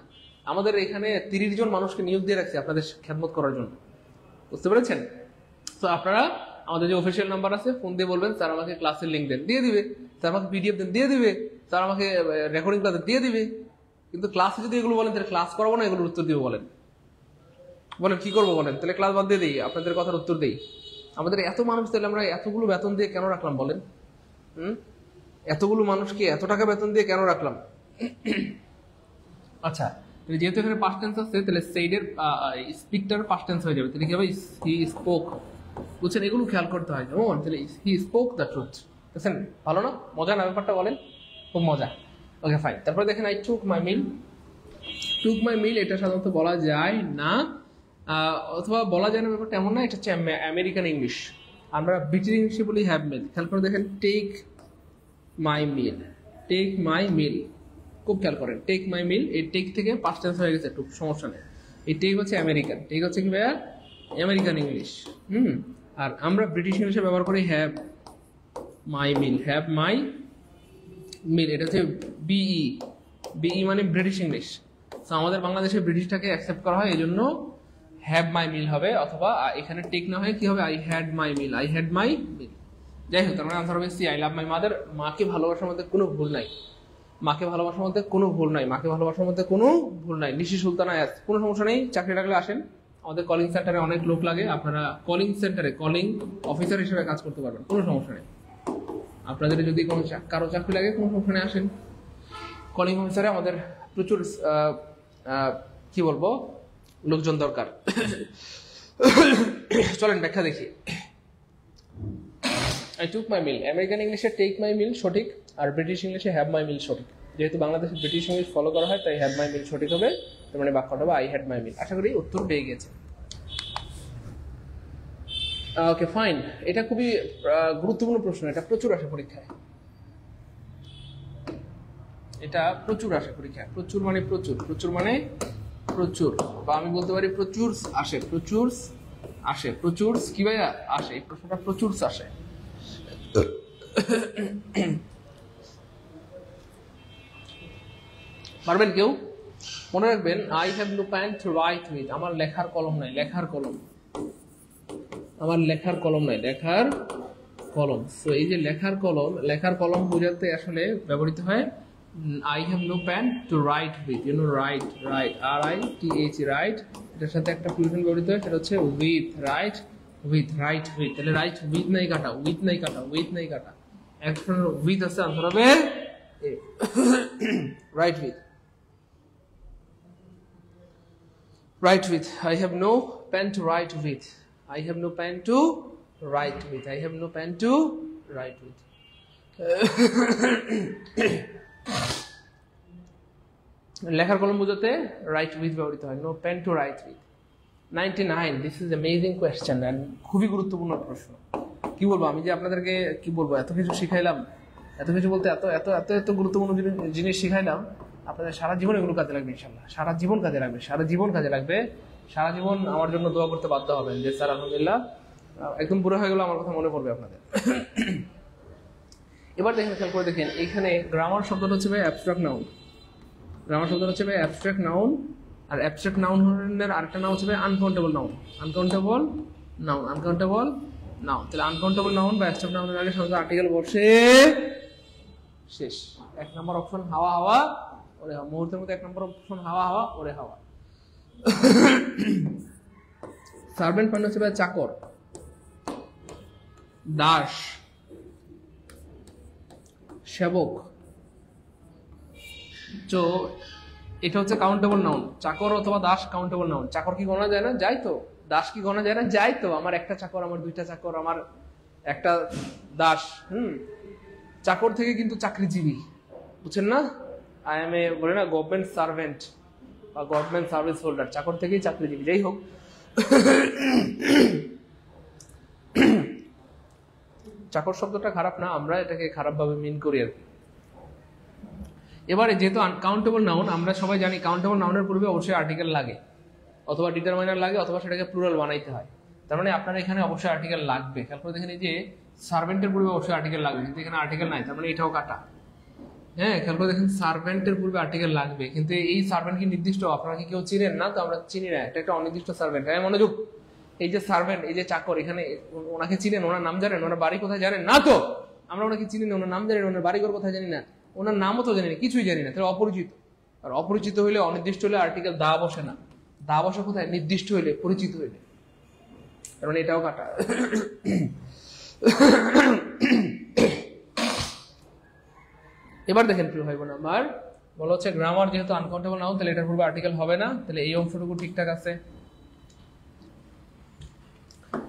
আমাদের এখানে 30 জন মানুষকে নিয়োগ দিয়ে রাখছি আপনাদের খেদমত করার জন্য, বুঝতে পেরেছেন? তো আপনারা আমাদের যে অফিসিয়াল নাম্বার আছে ফোন দিয়ে বলবেন স্যার আমাকে ক্লাসের লিঙ্ক দেন, দিয়ে দিবে, স্যার আমাকে পিডিএফ দেন, দিয়ে দিবে, স্যার আমাকে রেকর্ডিং ক্লাস দিয়ে দিবে। কিন্তু ক্লাসে যদি এগুলো বলেন তাহলে ক্লাস করাবো না, এগুলোর উত্তর দিব, বলেন বলেন কি করবো বলেন? তাহলে ক্লাস বাদ দিয়ে দিই, আপনাদের কথার উত্তর দিই। আমাদের এত মানুষ, তাহলে আমরা এতগুলো বেতন দিয়ে কেন রাখলাম বলেন? এতগুলো মানুষকে এত টাকা বেতন দিয়ে কেন রাখলাম? আচ্ছা, যেহেতু এখানে পাস্ট টেন্স আছে তাহলে সেইডের স্পিকটার পাস্ট টেন্স হয়ে যাবে, তাহলে কি হবে? He spoke. বুঝছেন? এগুলো খেয়াল করতে হয়। যেমন তাহলে হি স্পোক দ্য ট্রুথ। বুঝছেন? ভালো না? মজা না ব্যাপারটা? বলেন খুব মজা। Okay fine. তারপরে দেখেন I took my mill. Took my মিল এটা সাধারণত বলা যায় না, অথবা বলা যায় না, ব্যাপারটা এমন না, এটা হচ্ছে আমেরিকান ইংলিশ। আমরা ব্রিটিশ ইংলিশে বলি হ্যাভ মিল। খেয়াল করে দেখেন take my mill, take my মিল, খুব খেয়াল করেন। টেক মাই মিল, এই টেক থেকে পাস্ট টেন্স হয়ে গেছে, একটু সমস্যা নেই। এই টেক হচ্ছে আমেরিকান, টেক হচ্ছে কি ভাইয়া? American English. আর আমরা ব্রিটিশ ইংলিশে ব্যবহার করি have my mill, have my মিল, এটা হচ্ছে বিই, বিই মানে ব্রিটিশ ইংলিশ। তো আমাদের বাংলাদেশে ব্রিটিশটাকে অ্যাকসেপ্ট করা হয়, এই জন্য হ্যাভ মাই মিল হবে, অথবা এখানে টেক না হয় কি হবে? I had my meal, I had my meal. যাই হোক, তার মানে আনসার হবে C, I love my mother. মাকে ভালোবাসার মধ্যে কোনো ভুল নাই, মাকে ভালোবাসার মধ্যে কোনো ভুল নাই, মাকে ভালোবাসার মধ্যে কোনো ভুল নাই। নিশি সুলতানা আয়াত, কোনো সমস্যা নেই। চাকরি ডাকলে আসেন, আমাদের কলিং সেন্টারে অনেক লোক লাগে, আপনারা কলিং সেন্টারে কলিং অফিসার হিসেবে কাজ করতে পারবেন, কোনো সমস্যা নেই। আপনাদের যদি কোনো কারো চাকরি লাগে কোনো সমস্যা নেই, আসেন। কলিং অফিসারে আমাদের প্রচুর কি বলবো লোকজন দরকার। চলেন ব্যাখ্যা দেখি। I took my meal, American ইংলিশে টেক মাই মিল সঠিক, আর ব্রিটিশ ইংলিশে হ্যাভ মাই মিল সঠিক। যেহেতু বাংলাদেশে ব্রিটিশ ইংলিশ ফলো করা হয় তাই হ্যাভ মাই মিল সঠিক হবে, তার মানে বাক্যটা হবে আই হ্যাড মাই মিল। আশা করি উত্তর পেয়ে গেছে। ওকে ফাইন, এটা খুবই গুরুত্বপূর্ণ প্রশ্ন, এটা প্রচুর আসে পরীক্ষায়, এটা প্রচুর আসে পরীক্ষায়। প্রচুর মানে প্রচুর, প্রচুর মানে প্রচুর, বা আমি বলতে পারি প্রচুর আসে, প্রচুর আসে, প্রচুর কি ভাইয়া আসে, এই প্রশ্নটা প্রচুর আসে। পারবেন কেউ? মনে রাখবেন I have no pen to write with, আমার লেখার কলম নাই, লেখার কলম, আমার লেখার কলম নাই, লেখার কলম। তো এই যে লেখার কলম, লেখার কলম বোঝাতে আসলে ব্যবহৃত হয় I have no pen to write with, you know write, write, RITH, write, এটার সাথে একটা প্রিপোজিশন ব্যবহৃত হয়, সেটা হচ্ছে with, write with, write with. তাহলে রাইট উইথ নাই কাটা, উইথ নাই কাটা, উইথ নাই কাটা, একটা উইথ আছে, আনসার হবে write with, write with. I have no pen to write with, I have no pen to write with, I have no pen to write with. লেখার কলম বোঝাতে রাইট উইথ ব্যবহৃত হয়, no pen to write with. 99, this is amazing question and খুবই গুরুত্বপূর্ণ প্রশ্ন। কি বলবো আমি যে আপনাদেরকে, কি বলবো, এত কিছু শিখাইলাম, এত কিছু বলতে এত এত এত এত গুরুত্বপূর্ণ জিনিস শিখাইলাম, আপনাদের সারা জীবন এগুলো কাজে লাগবে ইনশাল্লাহ, সারা জীবন কাজে লাগবে, সারা জীবন কাজে লাগবে। সারা জীবন আমার জন্য দোয়া করতে বাধ্য হবেন যে স্যার আলহামদুলিল্লাহ একদম পুরো হয়ে গেল, আমার কথা মনে পড়বে আপনাদের। এবার দেখেন, খেয়াল করে দেখেন, এইখানে গ্রামার শব্দটা হচ্ছে ভাই অ্যাবস্ট্রাক্ট নাউন, গ্রামার শব্দটা হচ্ছে ভাই অ্যাবস্ট্রাক্ট নাউন, আর অ্যাবস্ট্রাক্ট নাউনের আরেকটা নাম হচ্ছে ভাই uncountable noun, uncountable noun, uncountable noun. তাহলে আনকাউন্টেবল নাউন বা অ্যাবস্ট্রাক্ট নাউনের আগে সাধারণত আর্টিকেল বসে শেষ। 1 নম্বর অপশন হাওয়া হাওয়া, ওরে হাওয়া, মুহূর্তের মধ্যে 1 নম্বর অপশন হাওয়া হাওয়া, ওরে হাওয়া। সার্ভেন্ট মানে হচ্ছে চাকর, দাস, সেবক। তো এটা হচ্ছে কাউন্টেবল নাউন। চাকর অথবা দাস কাউন্টেবল নাউন। চাকর কি গণা যায় না? যায় তো। দাস কি গণা যায় না? যায় তো। আমার একটা চাকর, আমার দুইটা চাকর, আমার একটা দাস। চাকর থেকে কিন্তু চাকরিজীবী, বুঝছেন না? আই এম এ বলে না গভর্নমেন্ট সার্ভেন্ট বা গভর্নমেন্ট সার্ভিস হোল্ডার, চাকর থেকেই চাকরিজীবী। যাই হোক, চাকর শব্দটা খারাপ না, আমরা এটাকে খারাপভাবে মিন করি আর কি। এবারে যেহেতু আনকাউন্টেবল নাউন, আমরা সবাই জানি কাউন্টেবল নাউনের পূর্বে অবশ্যই আর্টিকেল লাগে, অথবা ডিটারমাইনার লাগে, অথবা সেটাকে প্লুরাল বানাইতে হয়। তার মানে আপনার এখানে অবশ্যই আর্টিকেল লাগবে। খেয়াল করে দেখেন, এই যে সার্ভেন্টের পূর্বে অবশ্যই আর্টিকেল লাগবে, কিন্তু এখানে আর্টিকেল নাই, তার মানে এটাও কাটা। হ্যাঁ, খেয়াল করে দেখেন, সার্ভেন্টের পূর্বে আর্টিকেল লাগবে, কিন্তু এই সার্ভেন্ট কি নির্দিষ্ট? আপনারা কি কেউ চিনেন না? তো আমরা চিনি না, এটা একটা অনির্দিষ্ট সার্ভেন্ট। হ্যাঁ, মনোযোগ। এই যে সার্ভেন্ট, এই যে চাকর, এখানে ওনাকে চিনেন? ওনার নাম জানেন? ওনার বাড়ি কোথায় জানেন? না তো। আমরা ওনাকে চিনি না, ওনার নাম জানি না, ওনার বাড়িঘর কোথায় জানি না, ওনার নামও তো জানি না, কিছুই জানি না। তাহলে অপরিচিত। আর অপরিচিত হইলে, অনির্দিষ্ট হলে আর্টিকেল দা বসে না। দা বসে কোথায়? নির্দিষ্ট হইলে, পরিচিত হইলে। কারণ এটাও কাটা। এবার দেখেন প্রিয় ভাই বোন আমার, বলা হচ্ছে গ্রামার যেহেতু আনকাউন্টেবল নাউন, তাহলে এটার পূর্বে আর্টিকেল হবে না। তাহলে এই অংশটুকু ঠিকঠাক আছে,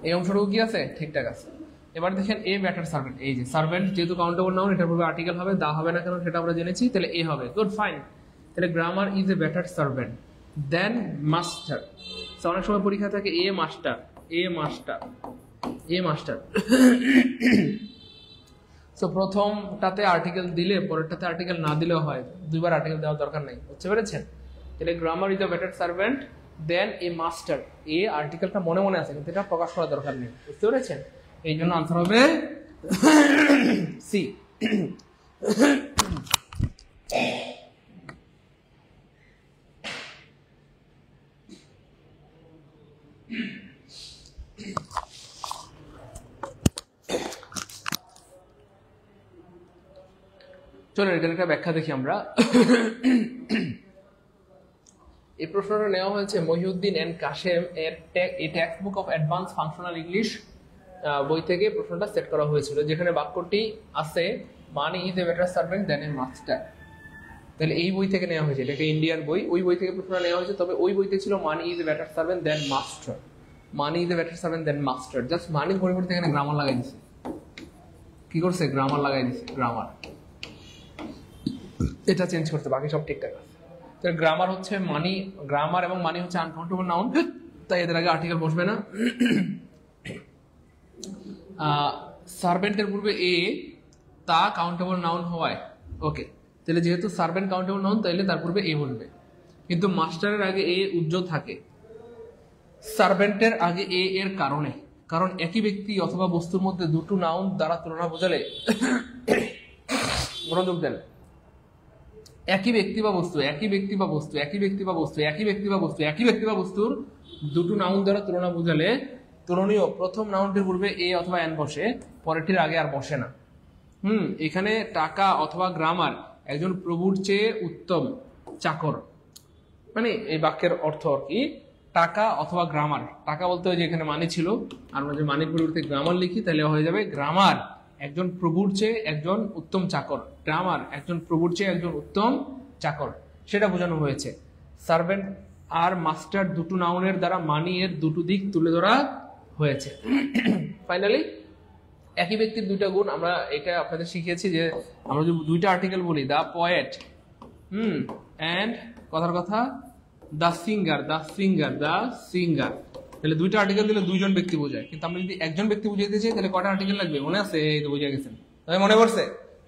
এই অংশটুকু কি আছে? ঠিকঠাক আছে। এবার দেখেন এ ব্যাটার সার্ভেন্ট, এই যে সার্ভেন্ট যেহেতু কাউন্টেবল নাউন, এটার পূর্বে আর্টিকেল হবে, দা হবে না কেন সেটা আমরা জেনেছি। তাহলে এ হবে, গুড, ফাইন। তাহলে grammar is a better servant than master. অনেক সময় পরীক্ষা থাকে a master, a master, a master. So প্রথমটাতে আর্টিকেল দিলে পরেরটাতে আর্টিকেল না দিলেও হয়, দুইবার আর্টিকেল দেওয়ার দরকার নাই, বুঝতে পেরেছেন? তাহলে grammar is a better servant than a master. A আর্টিকেলটা মনে মনে আছে, কিন্তু এটা প্রকাশ করার দরকার নেই, বুঝতে পেরেছেন? এই জন্য আনসার হবে সি। চলো এখানে একটা ব্যাখ্যা দেখি আমরা। এই প্রশ্নটা নেওয়া হয়েছে মহিউদ্দিন এন্ড কাশেম এর text book of advance functional English বই থেকে প্রশ্নটা সেট করা হয়েছিল, যেখানে বাক্যটি আছে money is a better servant than a master. তাহলে এই বই থেকে নেওয়া হয়েছে, এটা একটা ইন্ডিয়ান বই, ওই বই থেকে প্রশ্নটা নেওয়া হয়েছে। তবে ওই বইতে ছিল money is a better servant than master, money is a better servant than master. Just মানির পরিবর্তে এখানে গ্রামার লাগাই দিছে। কি করছে? গ্রামার লাগাই দিছে, গ্রামার। এটা চেঞ্জ করতে, বাকি সব ঠিকঠাক আছে। তো গ্রামার হচ্ছে মানি, গ্রামার এবং মানি হচ্ছে আনকাউন্টেবল নাউন, তাই এদের আগে আর্টিকেল বসবে না। সার্ভেন্টের পূর্বে এ, তা কাউন্টেবল নাউন হওয়ায় ওকে। তাহলে যেহেতু সার্ভেন্ট কাউন্টেবল নাউন, তাইলে তার পূর্বে এ বসবে। কিন্তু মাস্টারের আগে এ উজ্জ্বল থাকে, সার্ভেন্টের আগে এ এর কারণে, কারণ একই ব্যক্তি অথবা বস্তুর মধ্যে দুটো নাউন দ্বারা তুলনা বোঝালে, মনোযোগ দেন, একই ব্যক্তি বা বস্তু, একই ব্যক্তি বা বস্তু, একই ব্যক্তি বা বস্তু, একই ব্যক্তি বা বস্তু, একই ব্যক্তি বা বস্তুর দুটো নাউন দ্বারা তুলনা বোঝালে তুলনীয় প্রথম নাউনটির পূর্বে এ অথবা এন বসে, পরেরটির আগে আর বসে না। এখানে টাকা অথবা গ্রামার একজন প্রভুর চেয়ে উত্তম চাকর, মানে এই বাক্যের অর্থ আর কি, টাকা অথবা গ্রামার। টাকা বলতে হয় যে এখানে মানি ছিল, আর আমরা যে মানির পরিবর্তে গ্রামার লিখি, তাহলে হয়ে যাবে গ্রামার একজন প্রভুর চেয়ে একজন উত্তম চাকর, গ্রামার একজন প্রভুর চেয়ে একজন উত্তম চাকর, সেটা বোঝানো হয়েছে। সার্ভেন্ট আর মাস্টার দুটো নাউনের দ্বারা মানি এর দুটো দিক তুলে ধরা হয়েছে। ফাইনালি একই ব্যক্তির দুইটা গুণ, আমরা এটা আপনাদের শিখিয়েছি যে আমরা যদি দুইটা আর্টিকেল বলি, দা পয়েট এন্ড কথার কথা দা সিঙ্গার, দা সিঙ্গার, দা সিঙ্গার, তাহলে দুইটা আর্টিকেল দিলে দুইজন ব্যক্তি বোঝায়। কিন্তু আমরা যদি একজন ব্যক্তি বুঝাইতে চাই, তাহলে কটা আর্টিকেল লাগবে? মনে আছে? এই তো বুঝে গেছেন, তাই মনে পড়ছে?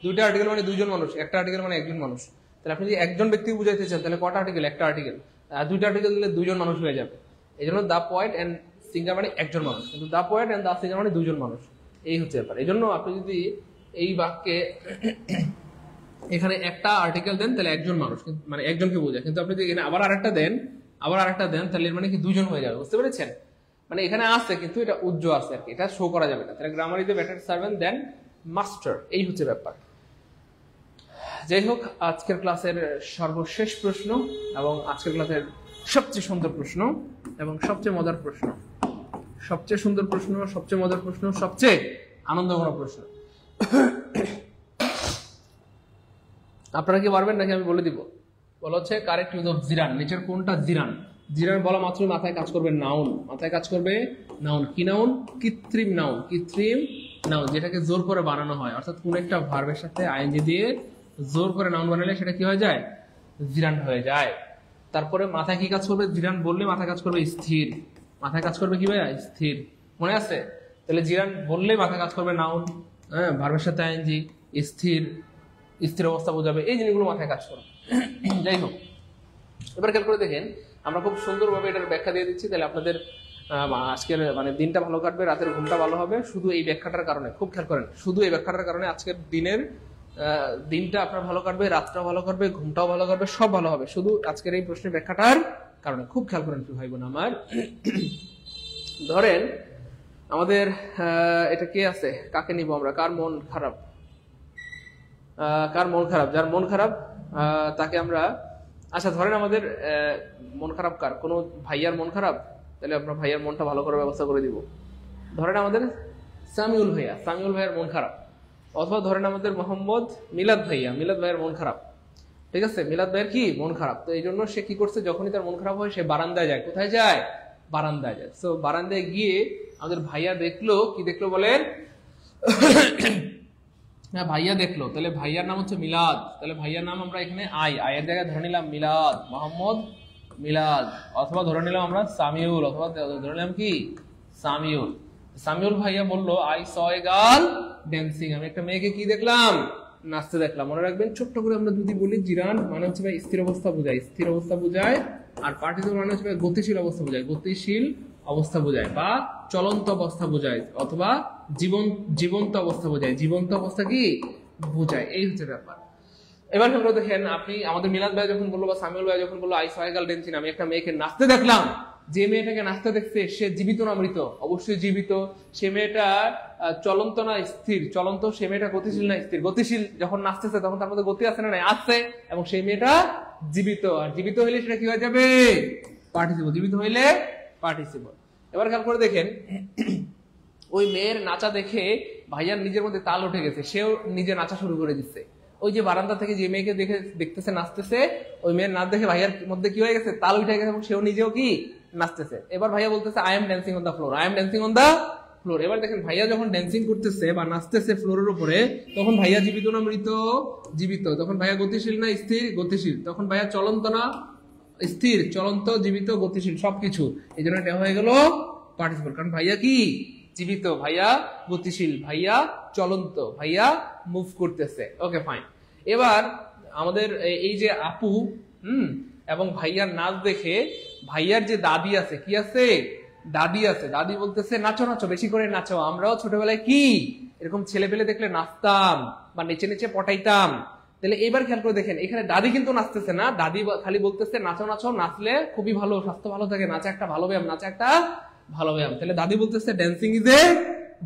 দুইটা আর্টিকেল মানে দুইজন মানুষ, একটা আর্টিকেল মানে একজন মানুষ। তাহলে আপনি যদি একজন ব্যক্তি বুঝাইতে চান, তাহলে কটা আর্টিকেল? একটা আর্টিকেল। দুইটা আর্টিকেল দিলে দুইজন মানুষ হয়ে যাবে। এই জন্য দা পয়েট এন্ড সিঙ্গার মানে একজন মানুষ, কিন্তু দা পয়েট এন্ড দা সিঙ্গার মানে দুজন মানুষ। এই হচ্ছে ব্যাপার। এই জন্য আপনি যদি এই বাক্যে এখানে একটা আর্টিকেল দেন, তাহলে একজন মানুষ, মানে একজনকে বোঝায়। কিন্তু আপনি যদি এখানে আবার আরেকটা দেন, তাহলে এর মানে কি দুজন হয়ে যাবে, বুঝতে পেরেছেন? মানে এখানে আছে কিন্তু এটা উজ্জ্বল আছে আর কি, এটা শো করা যাবে না। তাহলে grammar is a better servant than master, এই হচ্ছে ব্যাপার। যাই হোক, আজকের ক্লাসের সর্বশেষ প্রশ্ন এবং আজকের ক্লাসের সবচেয়ে সুন্দর প্রশ্ন এবং সবচেয়ে মজার প্রশ্ন, সবচেয়ে সুন্দর প্রশ্ন, সবচেয়ে মজার প্রশ্ন, সবচেয়ে আনন্দঘন প্রশ্ন। আপনারা কি পারবেন নাকি আমি বলে দিব? বলা হচ্ছে কারেক্ট ইউজ অফ জিরান। নিচের কোনটা জিরান? জিরান বলা মাত্রই মাথায় কাজ করবে নাউন, মাথায় কাজ করবে নাউন। কি নাউন? কৃত্রিম নাউন। কৃত্রিম নাউন যেটাকে জোর করে বানানো হয়, অর্থাৎ কোন একটা ভার্বের সাথে আইএনজি দিয়ে জোর করে নাউন বানালে সেটা কি হয়ে যায়? জিরান হয়ে যায়। তারপরে মাথায় কি কাজ করবে? জিরান বললে মাথায় কাজ করবে স্থির। মাথায় কাজ করবে কি ভাইয়া? স্থির। মনে আছে? তাহলে জিরান বললে মাথায় কাজ করবে নাউন, হ্যাঁ, ভার্বের সাথে আইএনজি, স্থির, স্থির অবস্থা বোঝাবে, এই জিনিসগুলো মাথায় কাজ করবে। যাই হোক, এবার খেয়াল করে দেখেন, আমরা খুব সুন্দরভাবে এটার ব্যাখ্যা দিয়ে দিচ্ছি, তাহলে আপনাদের আজকের মানে দিনটা ভালো কাটবে, রাতের ঘুমটা ভালো হবে শুধু এই ব্যাখ্যাটার কারণে। খুব খেয়াল করেন, শুধু এই ব্যাখ্যাটার কারণে আজকের দিনটা আপনার ভালো কাটবে, রাতটাও ভালো কাটবে, ঘুমটাও ভালো কাটবে, সব ভালো হবে শুধু আজকের এই প্রশ্নের ব্যাখ্যাটার কারণে। খুব খেয়াল করেন কি ভাই বোন আমার। ধরেন আমাদের এটা কে আছে, কাকে নিব আমরা? কার মন খারাপ? কার মন খারাপ? যার মন খারাপ তাকে আমরা, আচ্ছা ধরেন আমাদের মন খারাপ কার? কোনো ভাইয়ার মন খারাপ, তাহলে আমরা ভাইয়ার মনটা ভালো করার ব্যবস্থা করে দিব। ধরেন আমাদের সামিউল ভাইয়া, সামিউল ভাইয়ার মন খারাপ। অথবা ধরেন আমাদের মোহাম্মদ মিলাদ ভাইয়া, মিলাদ ভাইয়ের মন খারাপ। ঠিক আছে, মিলাদ ভাইয়ের কি মন খারাপ, তো এই জন্য সে কি করছে, যখনই তার মন খারাপ হয় সে বারান্দায় যায়। কোথায় যায়? বারান্দায় যায়। তো বারান্দায় গিয়ে আমাদের ভাইয়া দেখলো, কি দেখলো বলেন? হ্যাঁ, ভাইয়া দেখলো। তাহলে ভাইয়ার নাম হচ্ছে মিলাদ, তাহলে ভাইয়ার নাম আমরা এখানে আয়ের জায়গায় ধরে নিলাম মিলাদ, মোহাম্মদ মিলাদ। অথবা ধরে নিলাম আমরা সামিউল, অথবা ধরে নিলাম কি সামিউল। সামিউল ভাইয়া বললো I saw a girl dancing, আমি একটা মেয়েকে কি দেখলাম? নাচতে দেখলাম। মনে রাখবেন, ছোট্ট করে আমরা যদি বলি জিরান মানে হচ্ছে ভাই স্থির অবস্থা বোঝায়, স্থির অবস্থা বোঝায়। আর পার্টিসিপল মানে হচ্ছে ভাই গতিশীল অবস্থা বোঝায়, গতিশীল অবস্থা বোঝায়, বা চলন্ত অবস্থা বোঝায়, অথবা জীবন্ত অবস্থা বোঝায়। জীবন্ত অবস্থা কি বোঝায়, এই হচ্ছে ব্যাপার। এবার আমরা দেখেন, আপনি আমাদের মিলাদ ভাই যখন বললো বা সামিউল ভাই যখন বললো আই সয় গার্ল ড্যান্সিং, আমি একটা মেয়েকে নাচতে দেখলাম, যে মেয়েটাকে নাচতে দেখছে সে জীবিত না মৃত? অবশ্যই জীবিত। সে মেয়েটা চলন্ত না স্থির? চলন্ত। সে মেয়েটা গতিশীল না স্থির? গতিশীল। যখন নাচতেছে তখন তার মধ্যে গতি আছে না নাই? আছে। এবং সেই মেয়েটা জীবিত। আর জীবিত হইলে সেটা কি হয়ে যাবে? পার্টিসিপল। জীবিত হইলে পার্টিসিপল। এবার খেয়াল করে দেখেন, ওই মেয়ের নাচা দেখে ভাইয়ার নিজের মধ্যে তাল উঠে গেছে, সেও নিজে নাচা শুরু করে দিচ্ছে। ওই যে বারান্দা থেকে যে মেয়েকে দেখতেছে নাচতেছে, ওই মেয়ের নাচ দেখে ভাইয়ার মধ্যে কি হয়ে গেছে? তাল উঠে গেছে, এবং সেও নিজেও কি নাচতেছে। এবার ভাইয়া বলতেছে I am dancing on the floor, I am dancing on the floor. এবার দেখেন, ভাইয়া যখন ড্যান্সিং করতেছে বা নাচতেছে ফ্লোরের উপরে, তখন ভাইয়া জীবিত না মৃত? জীবিত। তখন ভাইয়া গতিশীল না স্থির? গতিশীল। তখন ভাইয়া চলন্ত না স্থির? চলন্ত, জীবিত, গতিশীল, সবকিছু। এই জন্য এটা হয়ে গেল পার্টিসিপল, কারণ ভাইয়া কি জীবিত, ভাইয়া গতিশীল, ভাইয়া চলন্ত, ভাইয়া মুভ করতেছে। ওকে, ফাইন। এবার আমাদের এই যে আপু এবং ভাইয়ার নাচ দেখে ভাইয়ার যে দাদি আছে, কি আছে? দাদি আছে। দাদি বলতেছে নাচো নাচো, বেশি করে নাচো। আমরাও ছোটবেলায় কি এরকম ছেলে পেলে দেখলে নাচতাম বা নেচে নেচে পটাইতাম। তাহলে এবার খেয়াল করে দেখেন, এখানে দাদি কিন্তু নাচতেছে না, দাদি খালি বলতেছে নাচো নাচো, নাচলে খুবই ভালো, স্বাস্থ্য ভালো থাকে, নাচা একটা ভালো ব্যায়াম, নাচা একটা ভালো ব্যায়াম। তাহলে দাদি বলতেছে dancing is a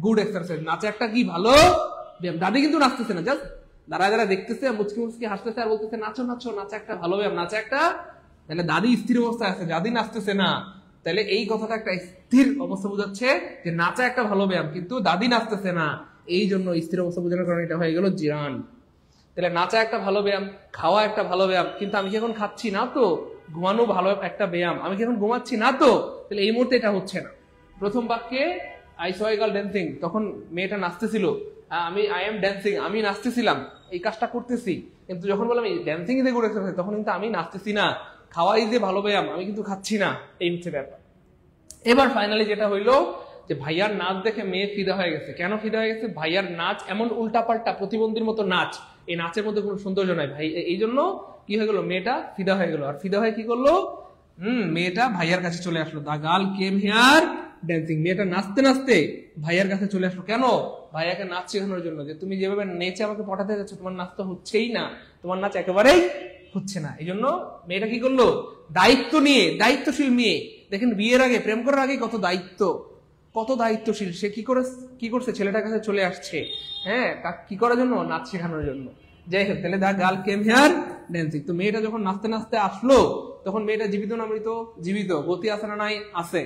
good exercise, নাচা একটা কি ভালো ব্যায়াম। দাদি কিন্তু নাচতেছে না, জাস্ট দাঁড়ায় দাঁড়ায় দেখতেছে, মুচকি মুচকি হাসতেছে আর বলতেছে নাচো নাচো, নাচা একটা ভালো ব্যায়াম, নাচা একটা। তাহলে দাদি স্থির অবস্থায় আছে, দাদি নাচতেছে না। তাহলে এই কথাটা একটা স্থির অবস্থা বোঝাচ্ছে যে নাচা একটা ভালো ব্যায়াম, কিন্তু দাদি নাচতেছে না। এই জন্য স্থির অবস্থা বোঝানোর কারণে এটা হয়ে গেল জিরান। তাহলে নাচা একটা ভালো ব্যায়াম, খাওয়া একটা ভালো ব্যায়াম, কিন্তু আমি কি এখন খাচ্ছি না তো? ঘুমানো ভালো একটা ব্যায়াম, আমি কি এখন ঘুমাচ্ছি না তো? তাহলে এই মুহূর্তে এটা হচ্ছে না। প্রথম বাক্যে I saw a girl dancing, তখন মেয়েটা নাচতেছিল, আই এম ড্যান্সিং, আমি নাচতেছিলাম, এই কাজটা করতেছি। কিন্তু যখন বললাম এই dancing is a good exercise, তখন কিন্তু আমি নাচতেছি না। খাওয়া ইজ এ ভালো ব্যায়াম, আমি কিন্তু খাচ্ছি না। এই হচ্ছে ব্যাপার। এবার ফাইনালি যেটা হইলো যে ভাইয়ার নাচ দেখে মেয়ে ফিদা হয়ে গেছে। কেন ফিদা হয়ে গেছে? ভাইয়ার নাচ এমন উল্টাপাল্টা প্রতিবন্ধীর মতো নাচ, এই নাচের মধ্যে কোনো সৌন্দর্য নাই ভাই। এই জন্য কি হয়ে গেল? মেয়েটা ফিদা হয়ে গেল। আর ফিদা হয়ে কি করলো? মেয়েটা ভাইয়ার কাছে চলে আসলো। The girl came here dancing, মেয়েটা নাচতে নাচতে ভাইয়ার কাছে চলে আসলো। কেন? ভাইয়াকে নাচ শেখানোর জন্য, যে তুমি যেভাবে নেচে আমাকে পটাতে যাচ্ছ, তোমার নাচ তো হচ্ছেই না, তোমার নাচ একেবারেই হচ্ছে না। এই জন্য মেয়েটা কি করলো? দায়িত্ব নিয়ে, দায়িত্বশীল মেয়ে। দেখেন বিয়ের আগে, প্রেম করার আগে কত দায়িত্ব, কত দায়িত্বশীল সে। কি করছে? ছেলেটার কাছে চলে আসছে, হ্যাঁ, কি করার জন্য? নাচ শেখানোর জন্য। যাই হোক, তাহলে the girl came here dancing. তো মেয়েটা যখন নাচতে নাচতে আসলো তখন মেয়েটা জীবিত না মৃত? জীবিত। গতি আছে না নাই? আছে।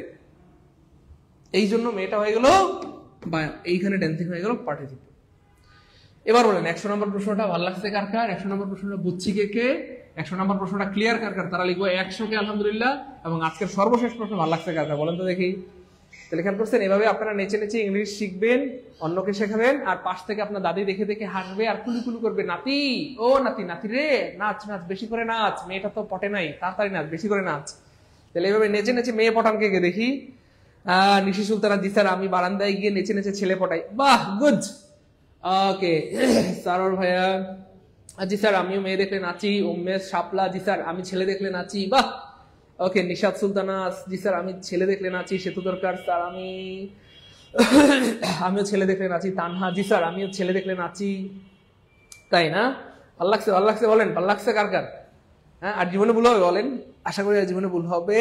এই জন্য মেয়েটা হয়ে গেল বা এইখানে ড্যান্সিং হয়ে গেল পার্টিসিপেট। এবার বলেন 100 নম্বর প্রশ্নটা ভালো লাগছে কার কার? 100 নম্বর প্রশ্নটা বুঝছি কে কে? 100 নম্বর প্রশ্নটা ক্লিয়ার কার কার? তারা লিখবো 100 কে আলহামদুলিল্লাহ। এবং আজকের সর্বশেষ প্রশ্ন ভালো লাগছে কার কার বলেন তো দেখি। তাহলে খেয়াল করছেন, এভাবে আপনারা নেচে নেচে ইংলিশ শিখবেন, অন্যকে শেখাবেন, আর পাশ থেকে আপনার দাদি দেখে দেখে হাসবে আর কুলু কুলু করবে, নাতি ও নাতি নাতি রে নাচ নাচ, বেশি করে নাচ, মেয়েটা তো পটে নাই, তাড়াতাড়ি নাচ, বেশি করে নাচ। তাহলে এইভাবে নেচে নেচে মেয়ে পটানকে কে দেখি? নিশি সুলতানা, জি স্যার আমি বারান্দায় গিয়ে নেচে নেচে ছেলে পটাই। বাহ, গুড। ওকে সারোর ভাইয়া, জি স্যার আমিও মেয়ে দেখলে নাচি। উম্মেশ শাপলা, জি স্যার আমি ছেলে দেখলে নাচি। বাহ। ওকে নিশাদ সুলতানা, জি স্যার আমি ছেলে দেখলে নাচি। সেতু দরকার, স্যার আমিও ছেলে দেখলে নাচি। তানহা, জি স্যার আমিও ছেলে দেখলে নাচি। তাই না? ভাল লাগছে, ভাল লাগছে বলেন, ভাল লাগছে কার কার? হ্যাঁ, আর জীবনে ভুল হবে বলেন? আশা করি জীবনে ভুল হবে।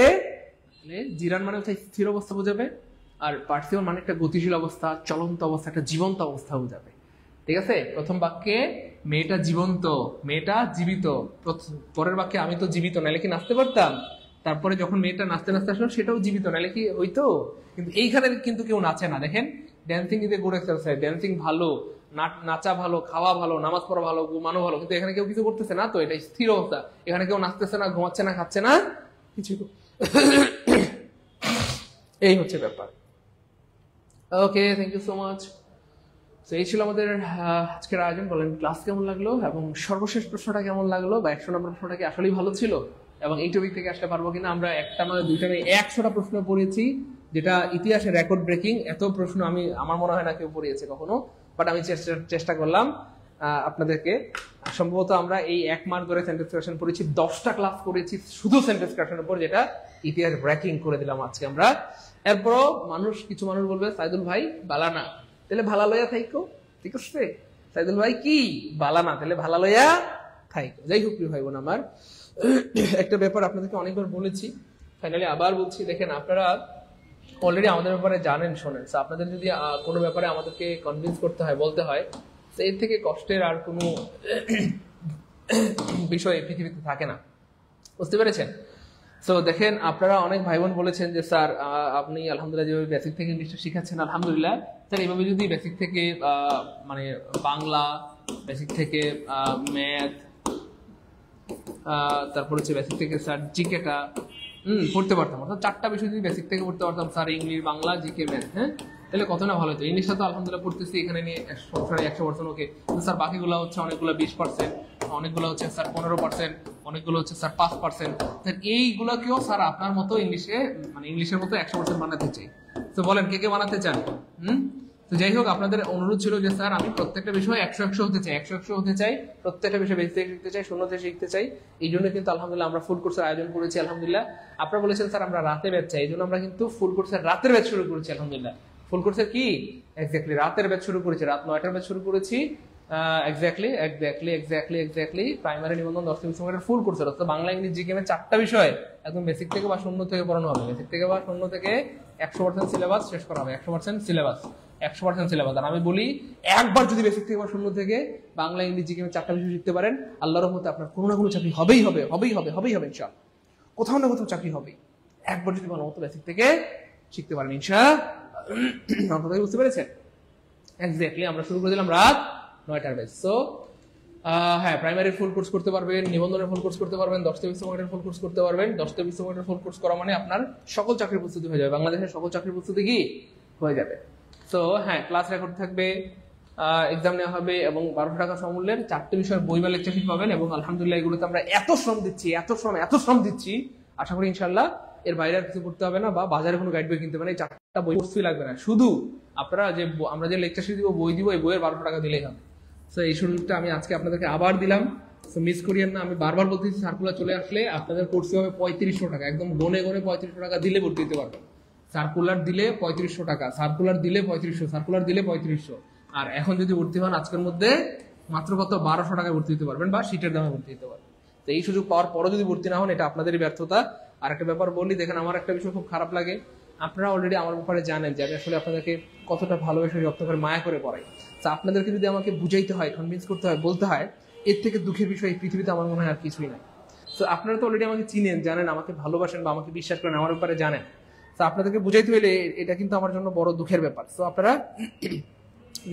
জিরান মানে স্থির অবস্থা বোঝাবে, আর পার্থিবন মানে একটা গতিশীল অবস্থা, চলন্ত অবস্থা, একটা জীবন্ত অবস্থা বোঝাবে। ঠিক আছে? প্রথম বাক্যে মেয়েটা জীবন্ত, মেয়েটা জীবিত। পরের বাক্যে আমি তো জীবিত, নাহলে কি নাচতে পারতাম? তারপরে যখন মেয়েটা নাচতে নাচতে আসলো সেটাও জীবিত, নাহলে কি হইতো? কিন্তু এইখানে কিন্তু কেউ নাচে না। দেখেন, dancing is a good exercise. Dancing ভালো, নাচা ভালো, খাওয়া ভালো, নামাজ পড়া ভালো, ঘুমানো ভালো, কিন্তু এখানে কেউ কিছু করতেছে না। তো এটা স্থির অবস্থা। এখানে কেউ নাচতেছে না, ঘুমাচ্ছে না, খাচ্ছে না, কিছু। এই হচ্ছে ব্যাপার। ওকে, থ্যাংক ইউ সো মাচ। তো এই ছিল আমাদের আজকের আয়োজন। বলেন ক্লাস কেমন লাগলো এবং সর্বশেষ প্রশ্নটা কেমন লাগলো, বা 100 নম্বর প্রশ্নটা কি আসলেই ভালো ছিল, এবং এই টপিক থেকে আসতে পারবো কিনা। আমরা একটা নয় দুইটা নয় 100টা প্রশ্ন পড়েছি, যেটা ইতিহাসে রেকর্ড ব্রেকিং। এত প্রশ্ন আমার মনে হয় না কেউ পড়িয়েছে কখনো, বাট আমি চেষ্টা করলাম আপনাদেরকে। সম্ভবত আমরা এই 1 মাস ধরে সেন্টেন্স ক্রিয়েশন পড়েছি, 10টা ক্লাস করেছি শুধু সেন্টেন্স ক্রিয়েশনের উপর, যেটা ইতিহাস ব্রেকিং করে দিলাম আজকে আমরা। এরপরও কিছু মানুষ বলবে সাইদুল ভাই বালা না, তাহলে ভালা লইয়া থাইকো। ঠিক আছে সাইদুল ভাই, কি বালা না, তাহলে ভালা লইয়া থাইকো। যাই হোক ভাই বোন আমার, একটা ব্যাপার আপনাদেরকে অনেকবার বলেছি, ফাইনালি আবার বলছি। দেখেন, আপনারা অলরেডি আমাদের ব্যাপারে জানেন, শোনেন। আপনাদের যদি কোনো ব্যাপারে আমাদেরকে কনভিন্স করতে হয়, বলতে হয়, তো এর থেকে কষ্টের আর কোনো বিষয় পৃথিবীতে থাকে না। বুঝতে পেরেছেন? তো দেখেন, আপনারা অনেক ভাই বোন বলেছেন যে স্যার আপনি আলহামদুলিল্লাহ যেভাবে বেসিক থেকে ইংলিশটা শিখাচ্ছেন, আলহামদুলিল্লাহ স্যার এইভাবে যদি বেসিক থেকে মানে বাংলা, বেসিক থেকে ম্যাথ, তারপর হচ্ছে বেসিক থেকে স্যার জিকেটা পড়তে পারতাম, অর্থাৎ 4টা বিষয় যদি বেসিক থেকে পড়তে পারতাম, sir English, Bangla, GK, math, হ্যাঁ, তাহলে কত না ভালো হতো। ইংলিশটা তো আলহামদুলিল্লাহ পড়তেছি, এখানে নিয়ে 100% ওকে। স্যার বাকিগুলো হচ্ছে অনেকগুলো 20%, অনেকগুলো হচ্ছে স্যার 15%, অনেকগুলো হচ্ছে স্যার 5%। এইগুলোকেও স্যার আপনার মতো ইংলিশের মতো 100% বানাতে চাই। তো বলেন কে কে বানাতে চান? তো যাই হোক, আপনাদের অনুরোধ ছিল যে স্যার আমি প্রত্যেকটা বিষয় 100 হতে চাই, 100 হতে চাই, প্রত্যেকটা বিষয় বেসিক থেকে শিখতে চাই, শূন্য থেকে শিখতে চাই। এই জন্য কিন্তু আলহামদুলিল্লাহ আমরা ফুল কোর্সের আয়োজন করেছি। আলহামদুলিল্লাহ আপনারা বলেছেন স্যার আমরা রাতে ব্যাচ চাই, এই জন্য আমরা কিন্তু ফুল কোর্সের রাতের ব্যাচ শুরু করেছি। আলহামদুলিল্লাহ ফুল কোর্সের কি এক্স্যাক্টলি রাতের ব্যাচ শুরু করেছি, রাত 9টার ব্যাচ শুরু করেছি। এক্স্যাক্টলি প্রাইমারি নিবন্ধন 10 থেকে 20 মিনিটের ফুল কোর্সের, অর্থাৎ বাংলা, ইংলিশ, জিকে, 4টা বিষয় একদম বেসিক থেকে বা শূন্য থেকে পড়ানো হবে। বেসিক থেকে বা শূন্য থেকে 100% সিলেবাস শেষ করা হবে। 100% সিলেবাস। আর আমি বলি, একবার যদি বেসিক থেকে বা শূন্য থেকে বাংলা, ইংলিশ, জিকে 4টা বিষয় শিখতে পারেন, আল্লাহর রহমতে আপনার কোনো না কোনো চাকরি হবেই হবে ইনশাআল্লাহ। কোথাও না কোথাও চাকরি হবে, একবার যদি ভালো মতো বেসিক থেকে শিখতে পারেন ইনশাআল্লাহ। আপনারা বুঝতে পেরেছেন? এক্স্যাক্টলি আমরা শুরু করে দিলাম রাত 9টার ব্যাচ। সো হ্যাঁ, প্রাইমারির ফুল কোর্স করতে পারবেন, নিবন্ধনের ফুল কোর্স করতে পারবেন, 10 থেকে 20 মিনিটের ফুল কোর্স করতে পারবেন। 10 থেকে 20 মিনিটের ফুল কোর্স করা মানে আপনার সকল চাকরির প্রস্তুতি হয়ে যাবে, বাংলাদেশের সকল চাকরির প্রস্তুতি কি হয়ে যাবে। সো হ্যাঁ, ক্লাস রেকর্ড থাকবে, এক্সাম নেওয়া হবে, এবং 1200 টাকা সমূল্যের 4টে বিষয়ের বই বা লেকচার শিট পাবেন। এবং আলহামদুলিল্লাহ এগুলোতে আমরা এত শ্রম দিচ্ছি, আশা করি ইনশাল্লাহ এর বাইরে আর কিছু করতে হবে না, বা বাজারে কোনো গাইড বই কিনতে হবে না, এই 4টা বই কোর্সই লাগবে না। শুধু আপনারা আমরা যে লেকচার শিট দিব, বই দিব, এই বইয়ের 1200 টাকা দিলেই হবে। সো এই সুযোগটা আমি আজকে আপনাদেরকে আবার দিলাম, সো মিস করিয়েন না। আমি বারবার বলতেছি, সার্কুলার চলে আসলে আপনাদের কোর্স হবে 3500 টাকা, একদম গনে 3500 টাকা দিলে ভর্তি দিতে পারবেন। সার্কুলার দিলে 3500 টাকা, সার্কুলার দিলে 3500। আর এখন যদি ভর্তি হন আজকের মধ্যে মাত্র কত 1200 টাকায় ভর্তি দিতে পারবেন, বা সিটের দামে ভর্তি দিতে পারবেন। তো এই সুযোগ পাওয়ার পরও যদি ভর্তি না হন, এটা আপনাদেরই ব্যর্থতা। আর একটা ব্যাপার বলি, দেখেন আমার একটা বিষয় খুব খারাপ লাগে, আপনারা অলরেডি আমার ব্যাপারে জানেন যে আমি আসলে আপনাদেরকে কতটা ভালোবেসে যত্ন করে মায়া করে পড়াই। তো আপনাদেরকে যদি আমাকে বুঝাইতে হয়, কনভিন্স করতে হয়, বলতে হয়, এর থেকে দুঃখের বিষয় এই পৃথিবীতে আমার মনে হয় আর কিছুই নাই। তো আপনারা তো অলরেডি আমাকে চিনেন, জানেন, আমাকে ভালোবাসেন বা আমাকে বিশ্বাস করেন, আমার ব্যাপারে জানেন। তো আপনাদেরকে বুঝাইতে হলে এটা কিন্তু আমার জন্য বড় দুঃখের ব্যাপার। তো আপনারা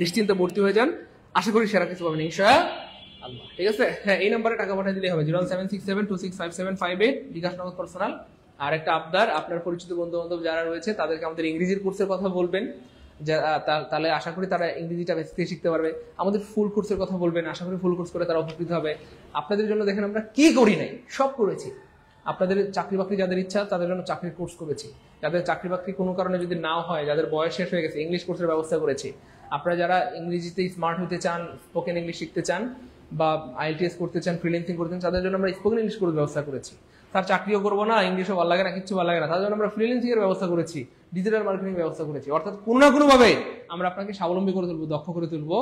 নিশ্চিন্তে ভর্তি হয়ে যান, আশা করি সেরা কিছু পাবেন ইনশাআল্লাহ। ঠিক আছে, হ্যাঁ, এই নাম্বারে টাকা পাঠিয়ে দিলে হবে 01767265758, বিকাশ নগদ পার্সোনাল। আর একটা আবদার, আপনার পরিচিত বন্ধু বান্ধব যারা রয়েছে তাদেরকে আমাদের ইংরেজির কোর্সের কথা বলবেন, তাহলে আশা করি তারা ইংরেজিটা বেশি শিখতে পারবে। আমাদের ফুল কোর্সের কথা বলবেন, আশা করি ফুল কোর্স করে তারা উপকৃত হবে। আপনাদের জন্য দেখেন আমরা কি করি নাই, সব করেছি। আপনাদের চাকরি বাকরি যাদের ইচ্ছা তাদের জন্য চাকরির কোর্স করেছি, যাদের চাকরি বাকরি কোনো কারণে যদি নাও হয়, যাদের বয়স শেষ হয়ে গেছে, ইংলিশ কোর্সের ব্যবস্থা করেছি। আপনারা যারা ইংরেজিতে স্মার্ট হতে চান, স্পোকেন ইংলিশ শিখতে চান বা IELTS করতে চান, ফ্রিল্যান্সিং করতে চান, তাদের জন্য আমরা স্পোকেন ইংলিশ কোর্স ব্যবস্থা করেছি। তার চাকরিও করবো না, ইংলিশও ভালো লাগে না, কিচ্ছু ভালো লাগে না, তাদের জন্য আমরা ফ্রিল্যান্সিং এর ব্যবস্থা করেছি, ডিজিটাল মার্কেটিং ব্যবস্থা করেছি। অর্থাৎ কোনো না কোনো ভাবে আমরা আপনাকে স্বাবলম্বী করে তুলবো, দক্ষ করে তুলবো।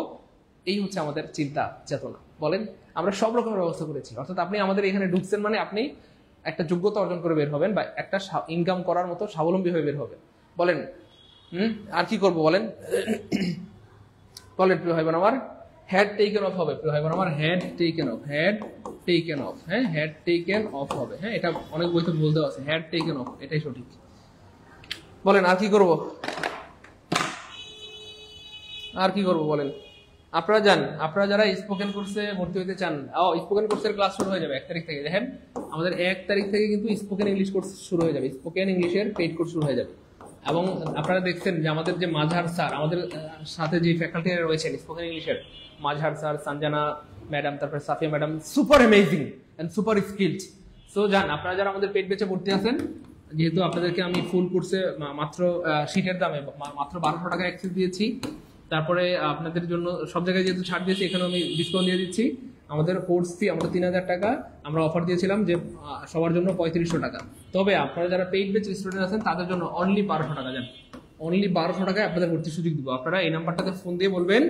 এই হচ্ছে আমাদের চিন্তা চেতনা। বলেন, আমরা সব রকমের ব্যবস্থা করেছি। অর্থাৎ আপনি আমাদের এখানে ঢুকছেন মানে আপনি একটা যোগ্যতা অর্জন করে বের হবেন বা একটা ইনকাম করার মতো স্বাবলম্বী হয়ে বের হবেন। বলেন, আর কি করবো বলেন? বলেন প্রিয় ভাই বোন আমার, হেড টেকেন অফ হবে। প্রিয় ভাই বোন আমার, head taken of, head taken of, হ্যাঁ, হেড টেকেন অফ হবে। হ্যাঁ, এটা অনেক বইতে বলতেও আছে, হেড টেকেন অফ, এটাই সঠিক। বলেন, আর কি করব? আর কি করব বলেন? আপনারা যান, আপনারা যারা স্পোকেন কোর্সে ভর্তি হতে চান, স্পোকেন কোর্সের ক্লাস শুরু হয়ে যাবে 1 তারিখ থেকে। দেখেন, আমাদের 1 তারিখ থেকে কিন্তু স্পোকেন ইংলিশ কোর্স শুরু হয়ে যাবে, স্পোকেন ইংলিশের পেইড কোর্স শুরু হয়ে যাবে। এবং আপনারা দেখছেন যে আমাদের যে মাঝহার স্যার, আমাদের সাথে যে ফ্যাকাল্টি রয়েছেন স্পোকেন ইংলিশের, মাঝহার স্যার, সঞ্জনা ম্যাডাম, তারপরে Safia madam, super amazing and super skilled. So যান, আপনারা যারা আমাদের পেইড ব্যাচে ভর্তি আছেন, যেহেতু আপনাদেরকে আমি ফুল কোর্সে মাত্র সিটের দামে মাত্র 1200 টাকা অ্যাক্সেস দিয়েছি, তারপরে আপনাদের জন্য সব জায়গায় যেহেতু ছাড় দিয়েছি, এখানে আমি ডিসকাউন্ট দিয়ে দিচ্ছি। আমাদের কোর্স ফি আমরা 3000 টাকা আমরা অফার দিয়েছিলাম যে সবার জন্য 3500 টাকা। তবে আপনারা যারা পেইড ব্যাচ স্টুডেন্ট আছেন তাদের জন্য অনলি 1200 টাকা। যান, অনলি 1200 টাকায় আপনাদের ভর্তির সুযোগ দিব। আপনারা এই নাম্বারটাতে ফোন দিয়ে বলবেন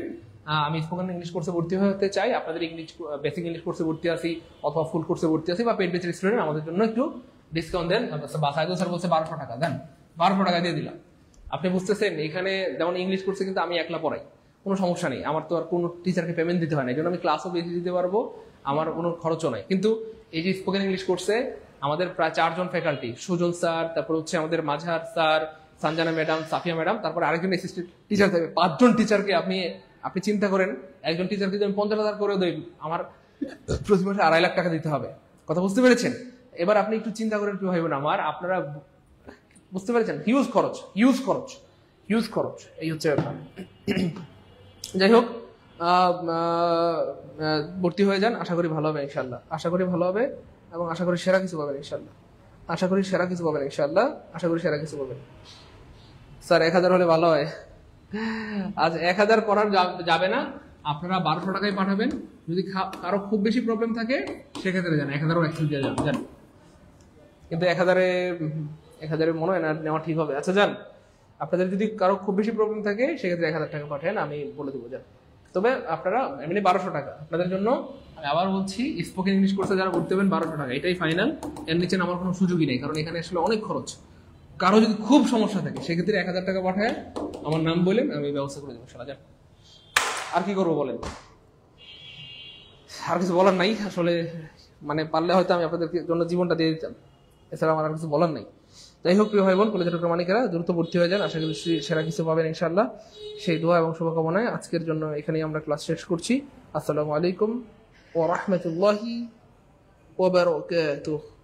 আমি স্পোকেন ইংলিশ কোর্সে ভর্তি হতে চাই, আপনাদের ইংলিশ বেসিক ইংলিশ কোর্সে ভর্তি আছি অথবা ফুল কোর্সে ভর্তি আছি বা পেইড ব্যাচের স্টুডেন্ট, আমাদের জন্য একটু ডিসকাউন্ট দেন। সাইদুল স্যার বলছে 1200 টাকা, দেন 1200 টাকা দিয়ে দিলাম। আপনি বুঝতেছেন, এখানে যেমন ইংলিশ কোর্সে কিন্তু আমি একলা পড়াই, কোনো সমস্যা নেই, আমার তো আর কোনো টিচারকে পেমেন্ট দিতে হয় না, এই জন্য আমি ক্লাসও বেশি দিতে পারবো, আমার কোনো খরচও নাই। কিন্তু এই যে স্পোকেন ইংলিশ কোর্সে আমাদের প্রায় 4 জন ফ্যাকাল্টি, সুজন স্যার, তারপর হচ্ছে আমাদের Mazhar sir, Sanjana madam, Safia madam, তারপর আরেকজন অ্যাসিস্ট্যান্ট টিচার থাকবে। 5 জন টিচারকে আপনি চিন্তা করেন, একজন টিচারকে যদি আমি 50,000 করে দিই, আমার প্রতি মাসে 2.5 লাখ টাকা দিতে হবে। কথা বুঝতে পেরেছেন? এবার আপনি একটু চিন্তা করেন প্রিয় ভাই বোন আমার, আপনারা বুঝতে পেরেছেন? হিউজ খরচ, হিউজ খরচ, হিউজ খরচ, এই হচ্ছে ব্যাপার। যাই হোক, ভর্তি হয়ে যান, আশা করি ভালো হবে ইনশাল্লাহ, আশা করি ভালো হবে এবং আশা করি সেরা কিছু পাবেন ইনশাল্লাহ, আশা করি সেরা কিছু পাবেন ইনশাল্লাহ, আশা করি সেরা কিছু পাবেন। স্যার 1000 হলে ভালো হয়। আজ 1000 করার যাবে না, আপনারা 1200 টাকায় পাঠাবেন। যদি কারো খুব বেশি প্রবলেম থাকে সেক্ষেত্রে যান, 1000ও অ্যাক্সেস দিয়ে যান, জান। কিন্তু 1000 মনে হয় না নেওয়া ঠিক হবে। আচ্ছা যান, আপনাদের যদি কারো খুব বেশি প্রবলেম থাকে সেক্ষেত্রে 1000 টাকা পাঠান, আমি বলে দেবো যান। তবে আপনারা এমনি 1200 টাকা আপনাদের জন্য। আমি আবার বলছি, স্পোকেন ইংলিশ কোর্সে যারা ভর্তি হবেন 1200 টাকা, এটাই ফাইনাল। এর নিচে আমার কোনো সুযোগই নেই, কারণ এখানে আসলে অনেক খরচ। কারো যদি খুব সমস্যা থাকে সেক্ষেত্রে 1000 টাকা পাঠায় আমার নাম বলেন, আমি ব্যবস্থা করে দেবো সারা। যান, আর কি করবো বলেন? আর কিছু বলার নাই আসলে, মানে পারলে হয়তো আমি আপনাদের জন্য জীবনটা দিয়ে দিতাম, এছাড়া আমার আর কিছু বলার নাই। যাই হোক প্রিয় ভাই বোন, কলেজের প্রমাণিকেরা দ্রুত ভর্তি হয়ে যান, আশা করি সেরা কিছু পাবেন ইনশাআল্লাহ। সেই দোয়া এবং শুভকামনায় আজকের জন্য এখানেই আমরা ক্লাস শেষ করছি। আসসালামু আলাইকুম ওয়া রাহমাতুল্লাহি ওয়া বারাকাতুহু।